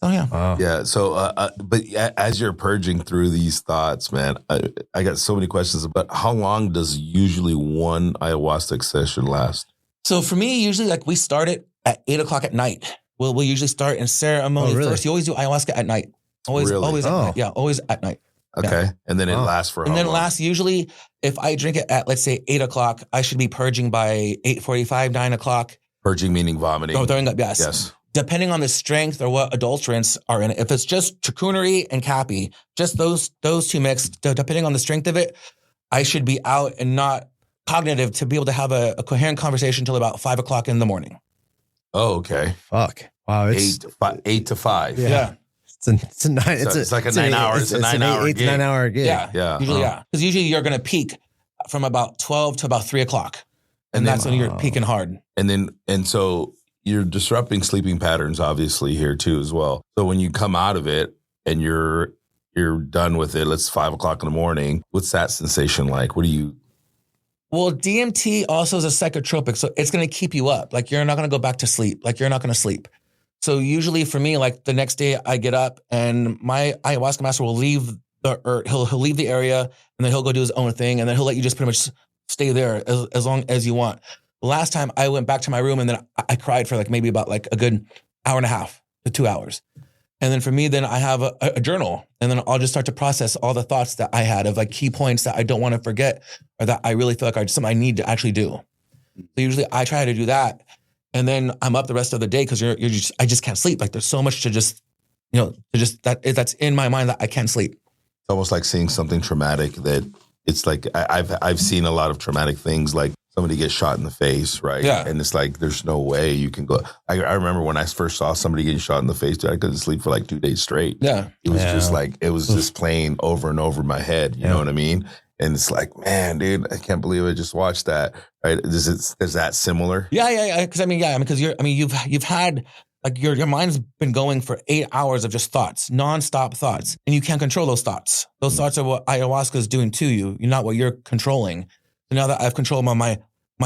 Oh, yeah. Wow. Yeah. So, but as you're purging through these thoughts, man, I got so many questions. But how long does usually one ayahuasca session last? So for me, usually, like, we start it at 8:00 at night. We'll usually start in ceremony first. You always do ayahuasca at night. Always at night. Yeah, always at night. Okay. Yeah. And then it lasts for how long? And then it lasts usually, if I drink it at, let's say, 8:00, I should be purging by 8:45, 9:00. Purging meaning vomiting. Oh, throwing up, yes. Yes. Depending on the strength or what adulterants are in it. If it's just charcuterie and cappy, just those 2 mixed, depending on the strength of it, I should be out and not cognitive to be able to have a coherent conversation until about 5:00 in the morning. Oh, okay. Fuck. Wow. 8 to 5. Yeah. It's like a 9 hour. It's a 9 hour 8 to 9 hour gig. Yeah. Usually, because usually you're going to peak from about 12 to about 3:00. And that's when you're peaking hard. And so you're disrupting sleeping patterns, obviously, here too, as well. So when you come out of it and you're done with it, let's 5:00 in the morning, what's that sensation like? What do you... Well, DMT also is a psychotropic, so it's going to keep you up. Like, you're not going to go back to sleep. Like, you're not going to sleep. So usually for me, like, the next day I get up and my ayahuasca master will leave he'll leave the area, and then he'll go do his own thing, and then he'll let you just pretty much stay there as long as you want. The last time I went back to my room, and then I cried for like maybe about like a good hour and a half to 2 hours. And then for me, then I have a journal, and then I'll just start to process all the thoughts that I had of like key points that I don't want to forget, or that I really feel like something I need to actually do. So usually I try to do that. And then I'm up the rest of the day because I just can't sleep. Like there's so much to just, that's in my mind that I can't sleep. It's almost like seeing something traumatic that it's like, I've seen a lot of traumatic things, like somebody gets shot in the face, right? Yeah. And it's like, there's no way you can go. I remember when I first saw somebody getting shot in the face, dude, I couldn't sleep for like 2 days straight. Yeah. It was just like, it was just playing over and over in my head. You know what I mean? And it's like, man, dude, I can't believe I just watched that. Right? Is that similar? Yeah. Because you've had like your mind's been going for 8 hours of just thoughts, nonstop thoughts, and you can't control those thoughts. Those thoughts are what ayahuasca is doing to you. You're not what you're controlling. So now that I've controlled my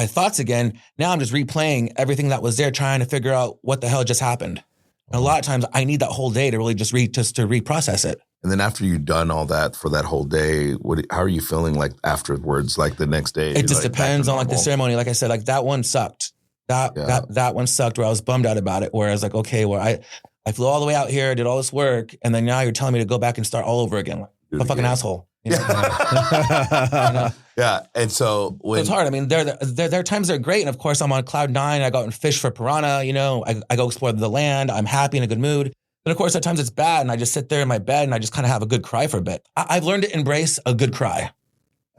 thoughts again, now I'm just replaying everything that was there, trying to figure out what the hell just happened. And a lot of times I need that whole day to really just to reprocess it. And then after you've done all that for that whole day, how are you feeling like afterwards, like the next day? It just like, depends on like the ceremony. Like I said, like that one sucked. That one sucked where I was bummed out about it, where I was like, okay, well, I flew all the way out here, did all this work, and then now you're telling me to go back and start all over again. Like, a fucking asshole. You know? Yeah. And so it's hard. I mean, there are times they're great. And of course, I'm on cloud 9. I go out and fish for piranha. You know, I go explore the land. I'm happy, in a good mood. But of course, at times it's bad. And I just sit there in my bed and I just kind of have a good cry for a bit. I've learned to embrace a good cry.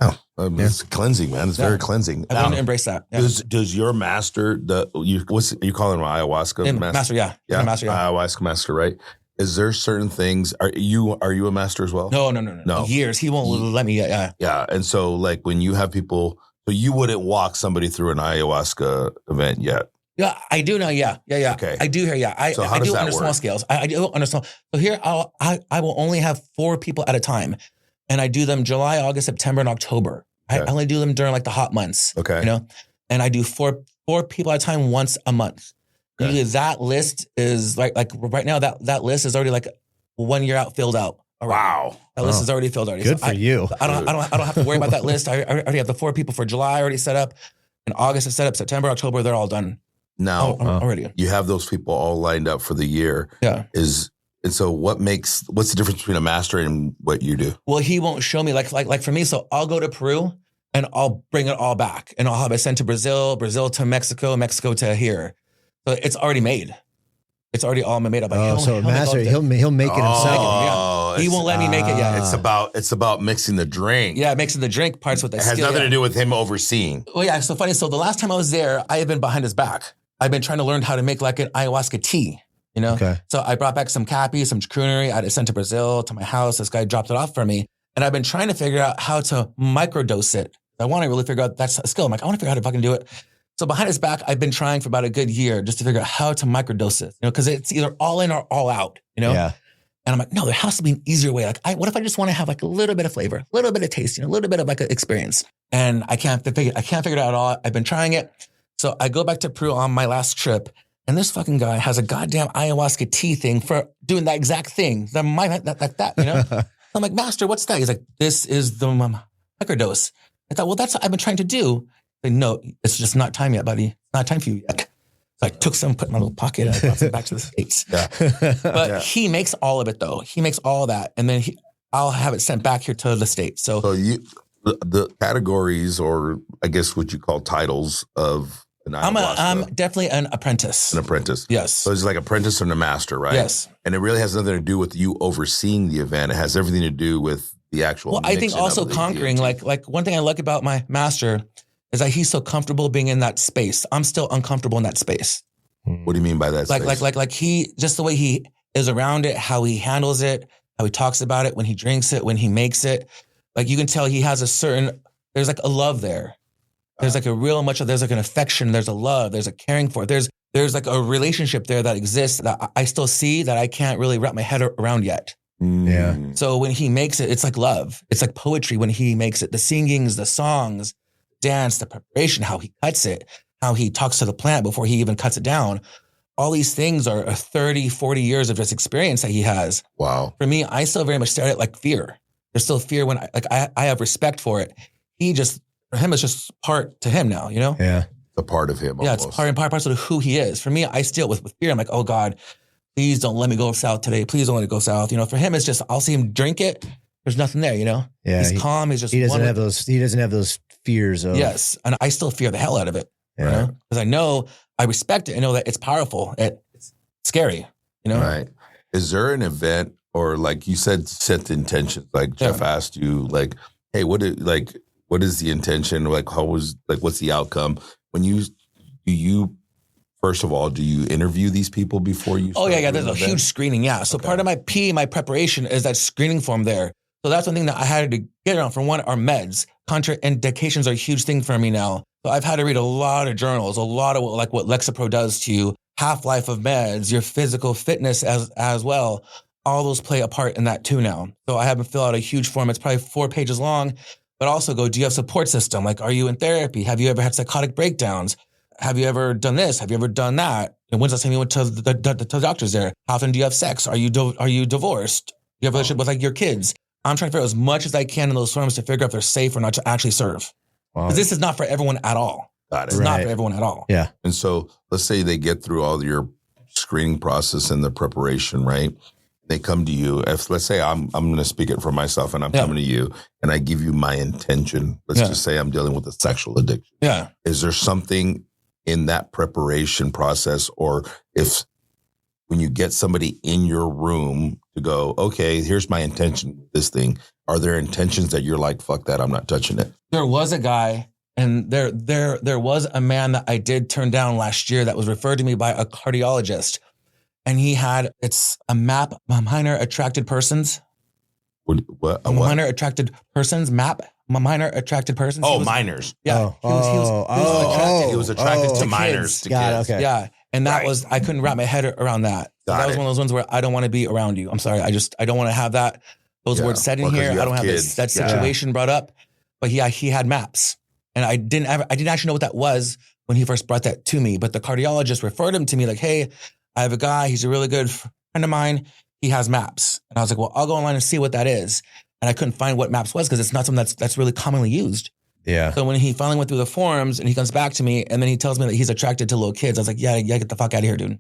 Oh, it's cleansing, man. It's very cleansing. I've learned to embrace that. Yeah. Does your master, you calling him ayahuasca? Master, yeah. Master, yeah. Ayahuasca master, right? Is there certain things? Are you a master as well? No. Years. He won't let me. Yeah. Yeah. And so, like, when you have people, so you wouldn't walk somebody through an ayahuasca event yet. Yeah, I do now. Yeah. Okay. I do here. Yeah. I do under small scales. I do under small. So here, I will only have 4 people at a time, and I do them July, August, September, and October. Okay. I only do them during like the hot months. Okay. You know, and I do four people at a time once a month. Okay. Usually that list is like right now that list is already like 1 year out, filled out. Wow. That list is already filled already. Good for you. I don't have to worry about that list. I already have the 4 people for July already set up. In August is set up. September, October, they're all done. Now already. You have those people all lined up for the year. Yeah. And so what's the difference between a master and what you do? Well, he won't show me like for me. So I'll go to Peru and I'll bring it all back, and I'll have it sent to Brazil to Mexico, Mexico to here. So it's already made. It's already all made up. Like, he'll make it himself. He won't let me make it yet. It's about mixing the drink. Yeah, mixing the drink parts with the skill. It has nothing to do with him overseeing. Well, yeah, so funny. So the last time I was there, I had been behind his back. I've been trying to learn how to make like an ayahuasca tea, you know? Okay. So I brought back some cappy, some charcuterie. I had it sent to Brazil, to my house. This guy dropped it off for me. And I've been trying to figure out how to microdose it. I want to really figure out, that's a skill. I'm like, I want to figure out how to fucking do it. So behind his back, I've been trying for about a good year just to figure out how to microdose it, you know, because it's either all in or all out, you know? Yeah. And I'm like, no, there has to be an easier way. Like, what if I just want to have like a little bit of flavor, a little bit of taste, you know, a little bit of like an experience? And I can't figure it out at all. I've been trying it. So I go back to Peru on my last trip, and this fucking guy has a goddamn ayahuasca tea thing for doing that exact thing. That, you know? I'm like, master, what's that? He's like, this is the microdose. I thought, well, that's what I've been trying to do. Like, no, it's just not time yet, buddy. It's not time for you yet. So I took some, put in my little pocket, and I brought some back to the States. Yeah. But he makes all of it, though. He makes all that. And then I'll have it sent back here to the States. So the categories, or I guess what you call titles of an ayahuasca. I'm definitely an apprentice. An apprentice. Yes. So it's like apprentice and a master, right? Yes. And it really has nothing to do with you overseeing the event. It has everything to do with the actual. Well, I think also conquering, like one thing I like about my master is that he's so comfortable being in that space. I'm still uncomfortable in that space. What do you mean by that? Like he, just the way he is around it, how he handles it, how he talks about it, when he drinks it, when he makes it. Like you can tell he has there's like a love there. There's like there's like an affection, there's a love, there's a caring for it. There's like a relationship there that exists that I still see that I can't really wrap my head around yet. Yeah. So when he makes it, it's like love. It's like poetry when he makes it. The singings, the songs, dance, the preparation, how he cuts it, how he talks to the plant before he even cuts it down. All these things are 30, 40 years of just experience that he has. Wow. For me, I still very much stare at it like fear. There's still fear when I have respect for it. For him, it's just part to him now, you know? Yeah. It's a part of him. Yeah, almost. it's part and parcel of who he is. For me, I steal with fear. I'm like, oh God, please don't let me go south today. Please don't let me go south. You know, for him, it's just, I'll see him drink it. There's nothing there, you know? Yeah. He's calm. He's just, he doesn't have those fears of. Yes. And I still fear the hell out of it. Yeah. You know? Because I know I respect it. I know that it's powerful. It's scary, Right. Is there an event or like you said, set the intentions? Like Jeff asked you, like, hey, what is the intention? Like, what's the outcome? First of all, do you interview these people before you? Oh yeah. There's a huge screening. Yeah. So part of my preparation is that screening form there. So that's one thing that I had to get around. For one, our meds. Contraindications are a huge thing for me now. So I've had to read a lot of journals, a lot of what Lexapro does to you, half-life of meds, your physical fitness as well. All those play a part in that too now. So I have to fill out a huge form. It's probably 4 pages long, but also do you have support system? Like, are you in therapy? Have you ever had psychotic breakdowns? Have you ever done this? Have you ever done that? And when's the last time you went to the doctors there? How often do you have sex? Are you divorced? Do you have a relationship with like your kids? I'm trying to figure out as much as I can in those forms to figure out if they're safe or not to actually serve. Wow. Because this is not for everyone at all. Got it. It's not for everyone at all. Yeah. And so let's say they get through all your screening process and the preparation, right? They come to you. If let's say I'm going to speak it for myself and I'm coming to you and I give you my intention. Let's just say I'm dealing with a sexual addiction. Yeah. Is there something in that preparation process, or if when you get somebody in your room to go, okay, here's my intention with this thing, are there intentions that you're like, fuck that, I'm not touching it? There was a guy, and there was a man that I did turn down last year that was referred to me by a cardiologist, and it's a MAP, minor attracted persons. What? Minor attracted persons, MAP, minor attracted persons. Oh, minors. Yeah. He was attracted to minors. To kids. Okay. Yeah. And that was, I couldn't wrap my head around that. That was one of those ones where I don't want to be around you. I'm sorry. I don't want to have those words said in here. I don't have that situation brought up. But he had MAPs. And I didn't actually know what that was when he first brought that to me. But the cardiologist referred him to me like, hey, I have a guy. He's a really good friend of mine. He has MAPs. And I was like, well, I'll go online and see what that is. And I couldn't find what MAPs was because it's not something that's really commonly used. Yeah. So when he finally went through the forms and he comes back to me and then he tells me that he's attracted to little kids, I was like, yeah, get the fuck out of here, dude.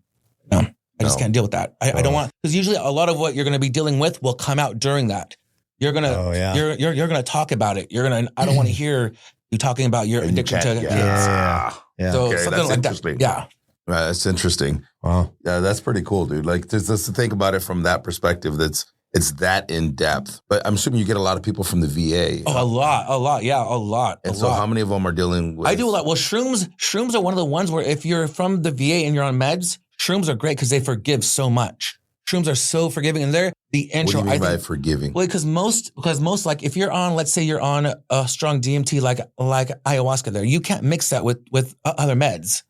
No, I just can't deal with that. I don't want, because usually a lot of what you're going to be dealing with will come out during that. You're going to, you're going to talk about it. I don't want to hear you talking about your addiction to kids. Yeah. So okay, something like that. Yeah. Right, that's interesting. Wow. Yeah, that's pretty cool, dude. Like, just to think about it from that perspective, it's that in depth. But I'm assuming you get a lot of people from the VA. Oh, a lot. Yeah, a lot. And so how many of them are dealing with? I do a lot. Well, shrooms are one of the ones where if you're from the VA and you're on meds, shrooms are great because they forgive so much. Shrooms are so forgiving, and they're the intro. What do you mean by forgiving? Well, because most like if you're on, let's say you're on a strong DMT like ayahuasca, there you can't mix that with other meds.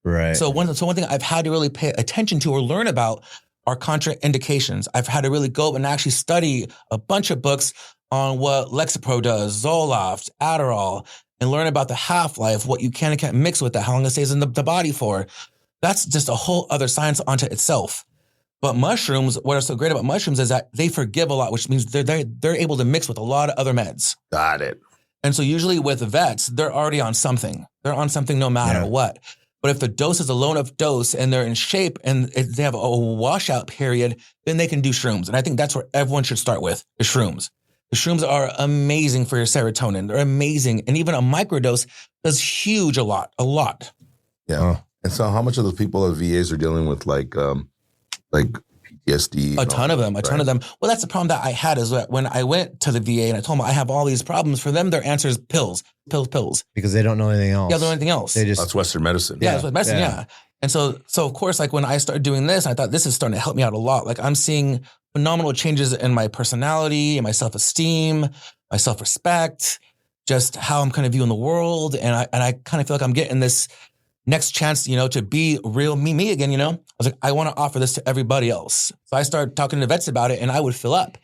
Right. So one thing I've had to really pay attention to or learn about are contraindications. I've had to really go and actually study a bunch of books on what Lexapro does, Zoloft, Adderall, and learn about the half-life, what you can and can't mix with that, how long it stays in the body for. That's just a whole other science onto itself. But mushrooms, what is so great about mushrooms is that they forgive a lot, which means they're able to mix with a lot of other meds. Got it. And so usually with vets, they're already on something. They're on something no matter what. But if the dose is a low enough dose and they're in shape and they have a washout period, then they can do shrooms. And I think that's where everyone should start with, the shrooms. The shrooms are amazing for your serotonin. They're amazing. And even a microdose does huge a lot. Yeah. And so how much of those people at VAs are dealing with like PTSD? A ton of them. Well, that's the problem that I had is that when I went to the VA and I told them I have all these problems, for them, their answer is pills. Because they don't know anything else. Yeah, they don't know anything else. That's Western medicine. Yeah, that's medicine, yeah. And so of course, like when I started doing this, I thought this is starting to help me out a lot. Like I'm seeing phenomenal changes in my personality, in my self-esteem, my self-respect, just how I'm kind of viewing the world. And I kind of feel like I'm getting this next chance, to be real me again, I was like, I want to offer this to everybody else. So I started talking to vets about it and I would fill up.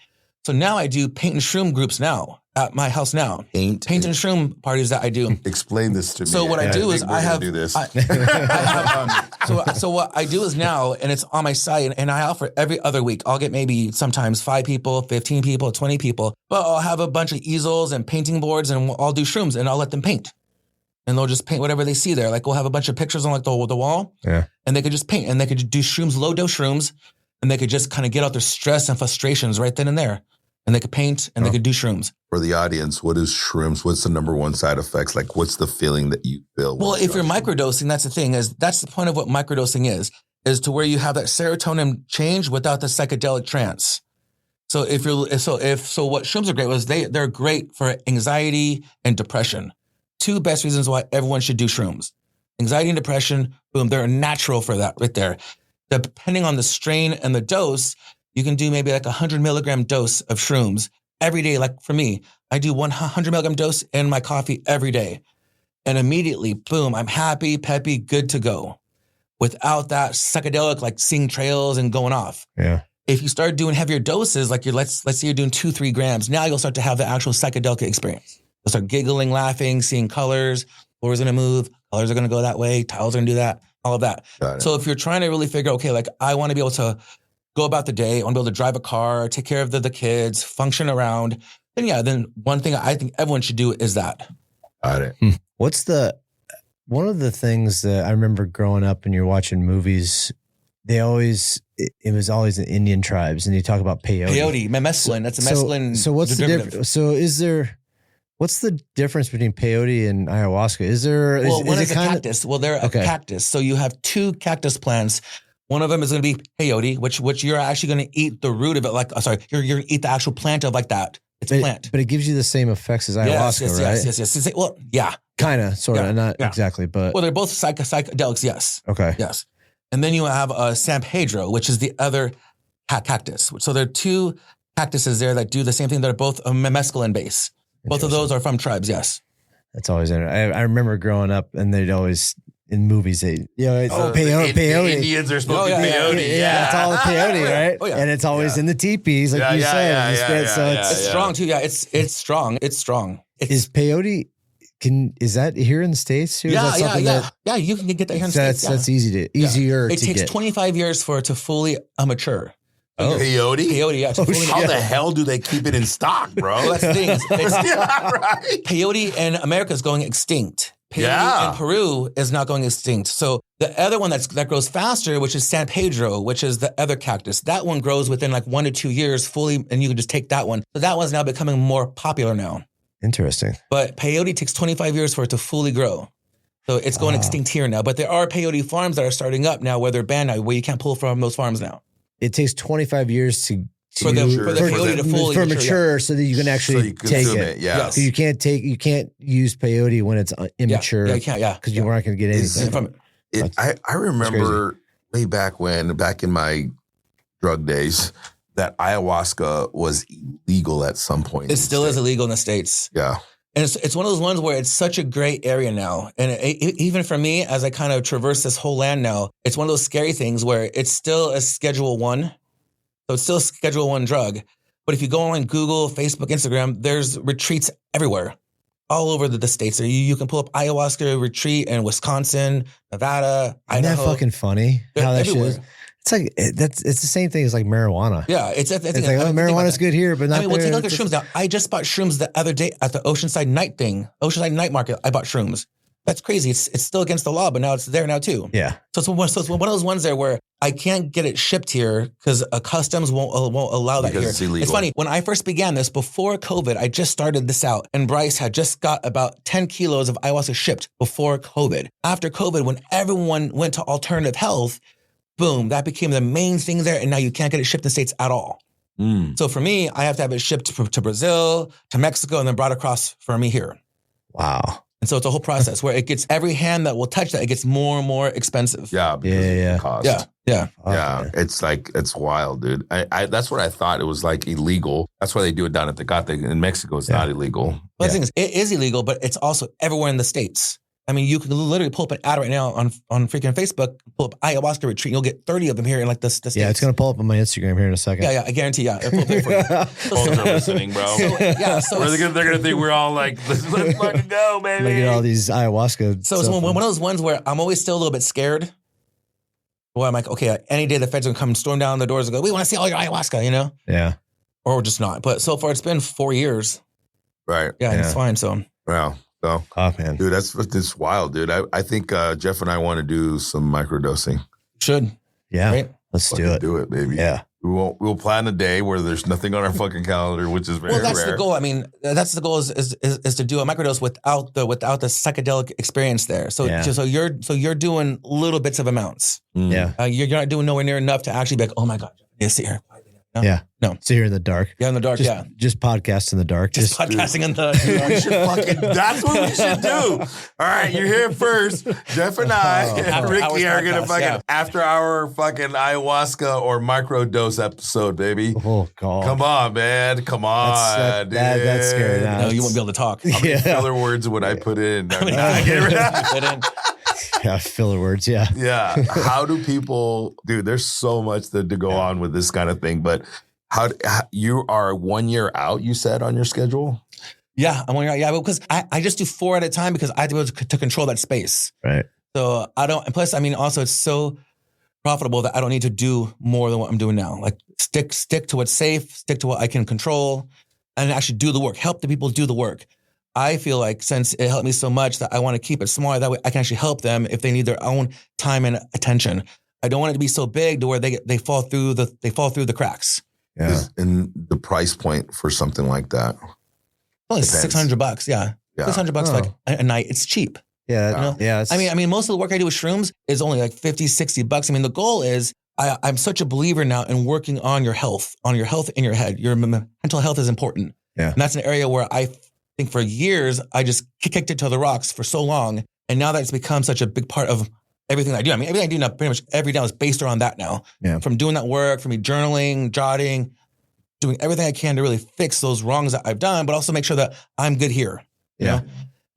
So now I do paint and shroom groups now at my house now. Paint and shroom parties that I do. Explain this to me. So what I do is I have, do this. So what I do is now, and it's on my site, and I offer every other week. I'll get maybe sometimes 5 people, 15 people, 20 people, but I'll have a bunch of easels and painting boards and I'll do shrooms and I'll let them paint. And they'll just paint whatever they see there. Like we'll have a bunch of pictures on like the wall. Yeah. And they could just paint and they could do shrooms, low dose shrooms, and they could just kind of get out their stress and frustrations right then and there. and they could paint and they could do shrooms. For the audience, what is shrooms? What's the number one side effects? Like, what's the feeling that you feel? Well, if you're microdosing, that's the thing, that's the point of what microdosing is to where you have that serotonin change without the psychedelic trance. So what shrooms are great was they're great for anxiety and depression. Two best reasons why everyone should do shrooms. Anxiety and depression, boom, they're natural for that right there. Depending on the strain and the dose, you can do maybe like 100 milligram dose of shrooms every day. Like for me, I do 100 milligram dose in my coffee every day. And immediately, boom, I'm happy, peppy, good to go. Without that psychedelic, like seeing trails and going off. Yeah. If you start doing heavier doses, like let's say you're doing 2-3 grams, now you'll start to have the actual psychedelic experience. You'll start giggling, laughing, seeing colors, floors going to move, colors are going to go that way, tiles are going to do that, all of that. So if you're trying to really figure, okay, like I want to be able to go about the day, I want to be able to drive a car, take care of the kids, function around, then one thing I think everyone should do is that. Got it. One of the things that I remember growing up and you're watching movies, it was always the Indian tribes, and you talk about peyote. Peyote, mescaline. That's a mescaline. So what's the difference? So what's the difference between peyote and ayahuasca? One is a cactus. Well, they're a cactus. So you have two cactus plants. One of them is going to be peyote, which you're actually going to eat the root of it. You're going to eat the actual plant of like that. It's a plant. But it gives you the same effects as ayahuasca, right? Yes. Well, yeah. Kind of, sort of, not exactly, but. Well, they're both psychedelics, yes. Okay. Yes. And then you have San Pedro, which is the other cactus. So there are two cactuses there that do the same thing. They're both mescaline base. Both of those are from tribes, yes. That's always interesting. I remember growing up and they'd always, in movies, peyote. The Indians are smoking peyote. Yeah. It's all peyote, right? Oh, yeah. And it's always in the teepees, like you said. It's strong too. Yeah, it's strong. It's strong. Is peyote... Is that here in the States too? Yeah. You can get that here in the States. That's easier to get. It takes 25 years for it to fully mature. Peyote? Peyote, yeah. How the hell do they keep it in stock, bro? Well, that's the thing. Right. Peyote in America is going extinct. Peyote in Peru is not going extinct. So the other one that grows faster, which is San Pedro, which is the other cactus, that one grows within like 1 to 2 years fully, and you can just take that one. So that one's now becoming more popular now. Interesting. But peyote takes 25 years for it to fully grow. So it's going extinct here now. But there are peyote farms that are starting up now where they're banned now, where you can't pull from those farms now. It takes 25 years for the peyote to fully mature so that you can actually take it. Yeah. So you can't use peyote when it's immature. Yeah, you can't, because you aren't going to get anything from it. I remember way back in my drug days, that ayahuasca was illegal at some point. It still is illegal in the States. Yeah. And it's one of those ones where it's such a gray area now. And even for me, as I kind of traverse this whole land now, it's one of those scary things where it's still a Schedule 1. So it's still a Schedule 1 drug. But if you go on Google, Facebook, Instagram, there's retreats everywhere, all over the States. You can pull up ayahuasca retreat in Wisconsin, Nevada, Idaho. Isn't that fucking funny? How that everywhere. shit is? It's like it's the same thing as like marijuana. Yeah, it's like marijuana's good here, but not. Take a look at shrooms now. I just bought shrooms the other day at the Oceanside Night Market. I bought shrooms. That's crazy. It's still against the law, but now it's there now too. Yeah. So it's one of those ones there where I can't get it shipped here because customs won't allow that here. It's illegal. It's funny. When I first began this before COVID, I just started this out, and Bryce had just got about 10 kilos of ayahuasca shipped before COVID. After COVID, when everyone went to alternative health, boom, that became the main thing there, and now you can't get it shipped in the States at all. So for me, I have to have it shipped to Brazil, to Mexico, and then brought across for me here. Wow. And so it's a whole process where it gets every hand that will touch that, it gets more and more expensive. Yeah, because of the cost. Yeah. It's wild, dude. I that's what I thought. It was like illegal. That's why they do it down at the Tecate. In Mexico, it's not illegal. Well, the thing is, it is illegal, but it's also everywhere in the States. I mean, you can literally pull up an ad right now on freaking Facebook, pull up ayahuasca retreat, and you'll get 30 of them here in like the States. Yeah, it's going to pull up on my Instagram here in a second. Yeah, I guarantee you. It'll pull up there for you. Folks are listening, bro. They're going to think we're all like, let's fucking go, baby. Look at all these ayahuasca. So it's one of those ones where I'm always still a little bit scared. Well, I'm like, okay, any day the feds are going to come storm down the doors and go, we want to see all your ayahuasca, you know? Yeah. Or just not. But so far, it's been 4 years. Right. Yeah, and it's fine, so. Wow. So, man. Dude, that's wild, dude. I think Jeff and I want to do some microdosing. Should. Yeah. Right? Let's do it. Do it, baby. Yeah. We'll plan a day where there's nothing on our fucking calendar, which is very rare. Well, that's the goal. I mean, that's the goal is to do a microdose without the psychedelic experience there. So you're doing little bits of amounts. Yeah. You're not doing nowhere near enough to actually be like, oh my God, I sit here. No? Yeah. No. So you're in the dark. Yeah, in the dark. Just podcast in the dark. Just podcasting in the. That's what we should do. All right, you're here first. Jeff and I and Ricky are gonna fucking after our fucking ayahuasca or microdose episode, baby. Oh God! Come on, man. Come on, dude. That's scary. No, you won't be able to talk. How many filler words would I put in? Yeah, filler words. Yeah. Yeah. How do people, dude? There's so much to go on with this kind of thing, but how you are 1 year out? You said on your schedule. Yeah, I'm 1 year out. Yeah, because I just do 4 at a time because I have to be able to control that space. Right. So I don't. And plus, I mean, also it's so profitable that I don't need to do more than what I'm doing now. Like stick to what's safe, stick to what I can control, and actually do the work. Help the people do the work. I feel like since it helped me so much that I want to keep it smaller. That way I can actually help them if they need their own time and attention. I don't want it to be so big to where they fall through the cracks. Yeah. And the price point for something like that? Only $600. Yeah. $600 like a night. It's cheap. Yeah. You know? Yeah. I mean, most of the work I do with shrooms is only like $50-$60. I mean, the goal is I'm such a believer now in working on your health in your head. Your mental health is important. Yeah. And that's an area where I think for years, I just kicked it to the rocks for so long. And now that it's become such a big part of everything I do. I mean, everything I do now, pretty much every day is based around that now. Yeah. From doing that work, from me journaling, jotting, doing everything I can to really fix those wrongs that I've done, but also make sure that I'm good here. You know?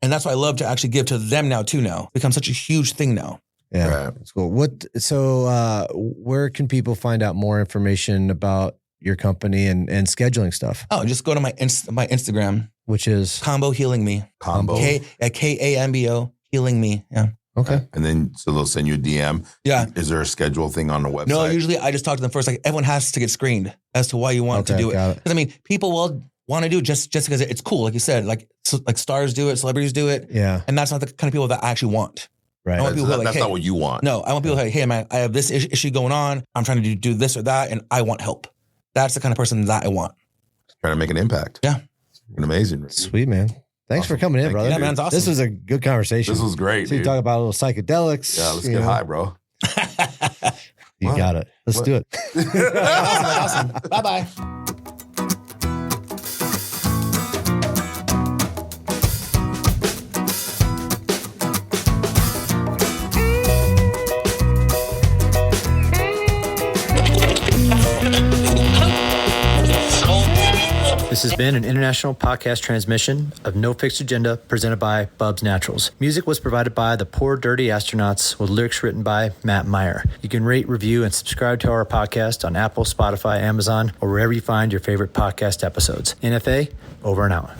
And that's what I love to actually give to them now too now. It's become such a huge thing now. Yeah. Right. That's cool. So where can people find out more information about your company and scheduling stuff? Oh, just go to my Instagram. Which is? Combo Healing Me. Combo. Kambo Healing Me. Yeah. Okay. And then, so they'll send you a DM. Yeah. Is there a schedule thing on the website? No, usually I just talk to them first. Like everyone has to get screened as to why you want to do it. Because I mean, people will want to do it just because it's cool. Like you said, like stars do it, celebrities do it. Yeah. And that's not the kind of people that I actually want. Right. I want people who are like, that's hey, not what you want. No, I want people who are like, hey man, I have this issue going on. I'm trying to do this or that, and I want help. That's the kind of person that I want. Trying to make an impact. Yeah. Amazing. Sweet, man. Thanks for coming in, brother. Yeah, man, it's awesome. This was a good conversation. This was great. So you talk about a little psychedelics. Yeah, let's get high, bro. You got it. Let's do it. Awesome. Bye-bye. This has been an international podcast transmission of No Fixed Agenda presented by Bubs Naturals. Music was provided by the Poor Dirty Astronauts with lyrics written by Matt Meyer. You can rate, review, and subscribe to our podcast on Apple, Spotify, Amazon, or wherever you find your favorite podcast episodes. NFA, over and out.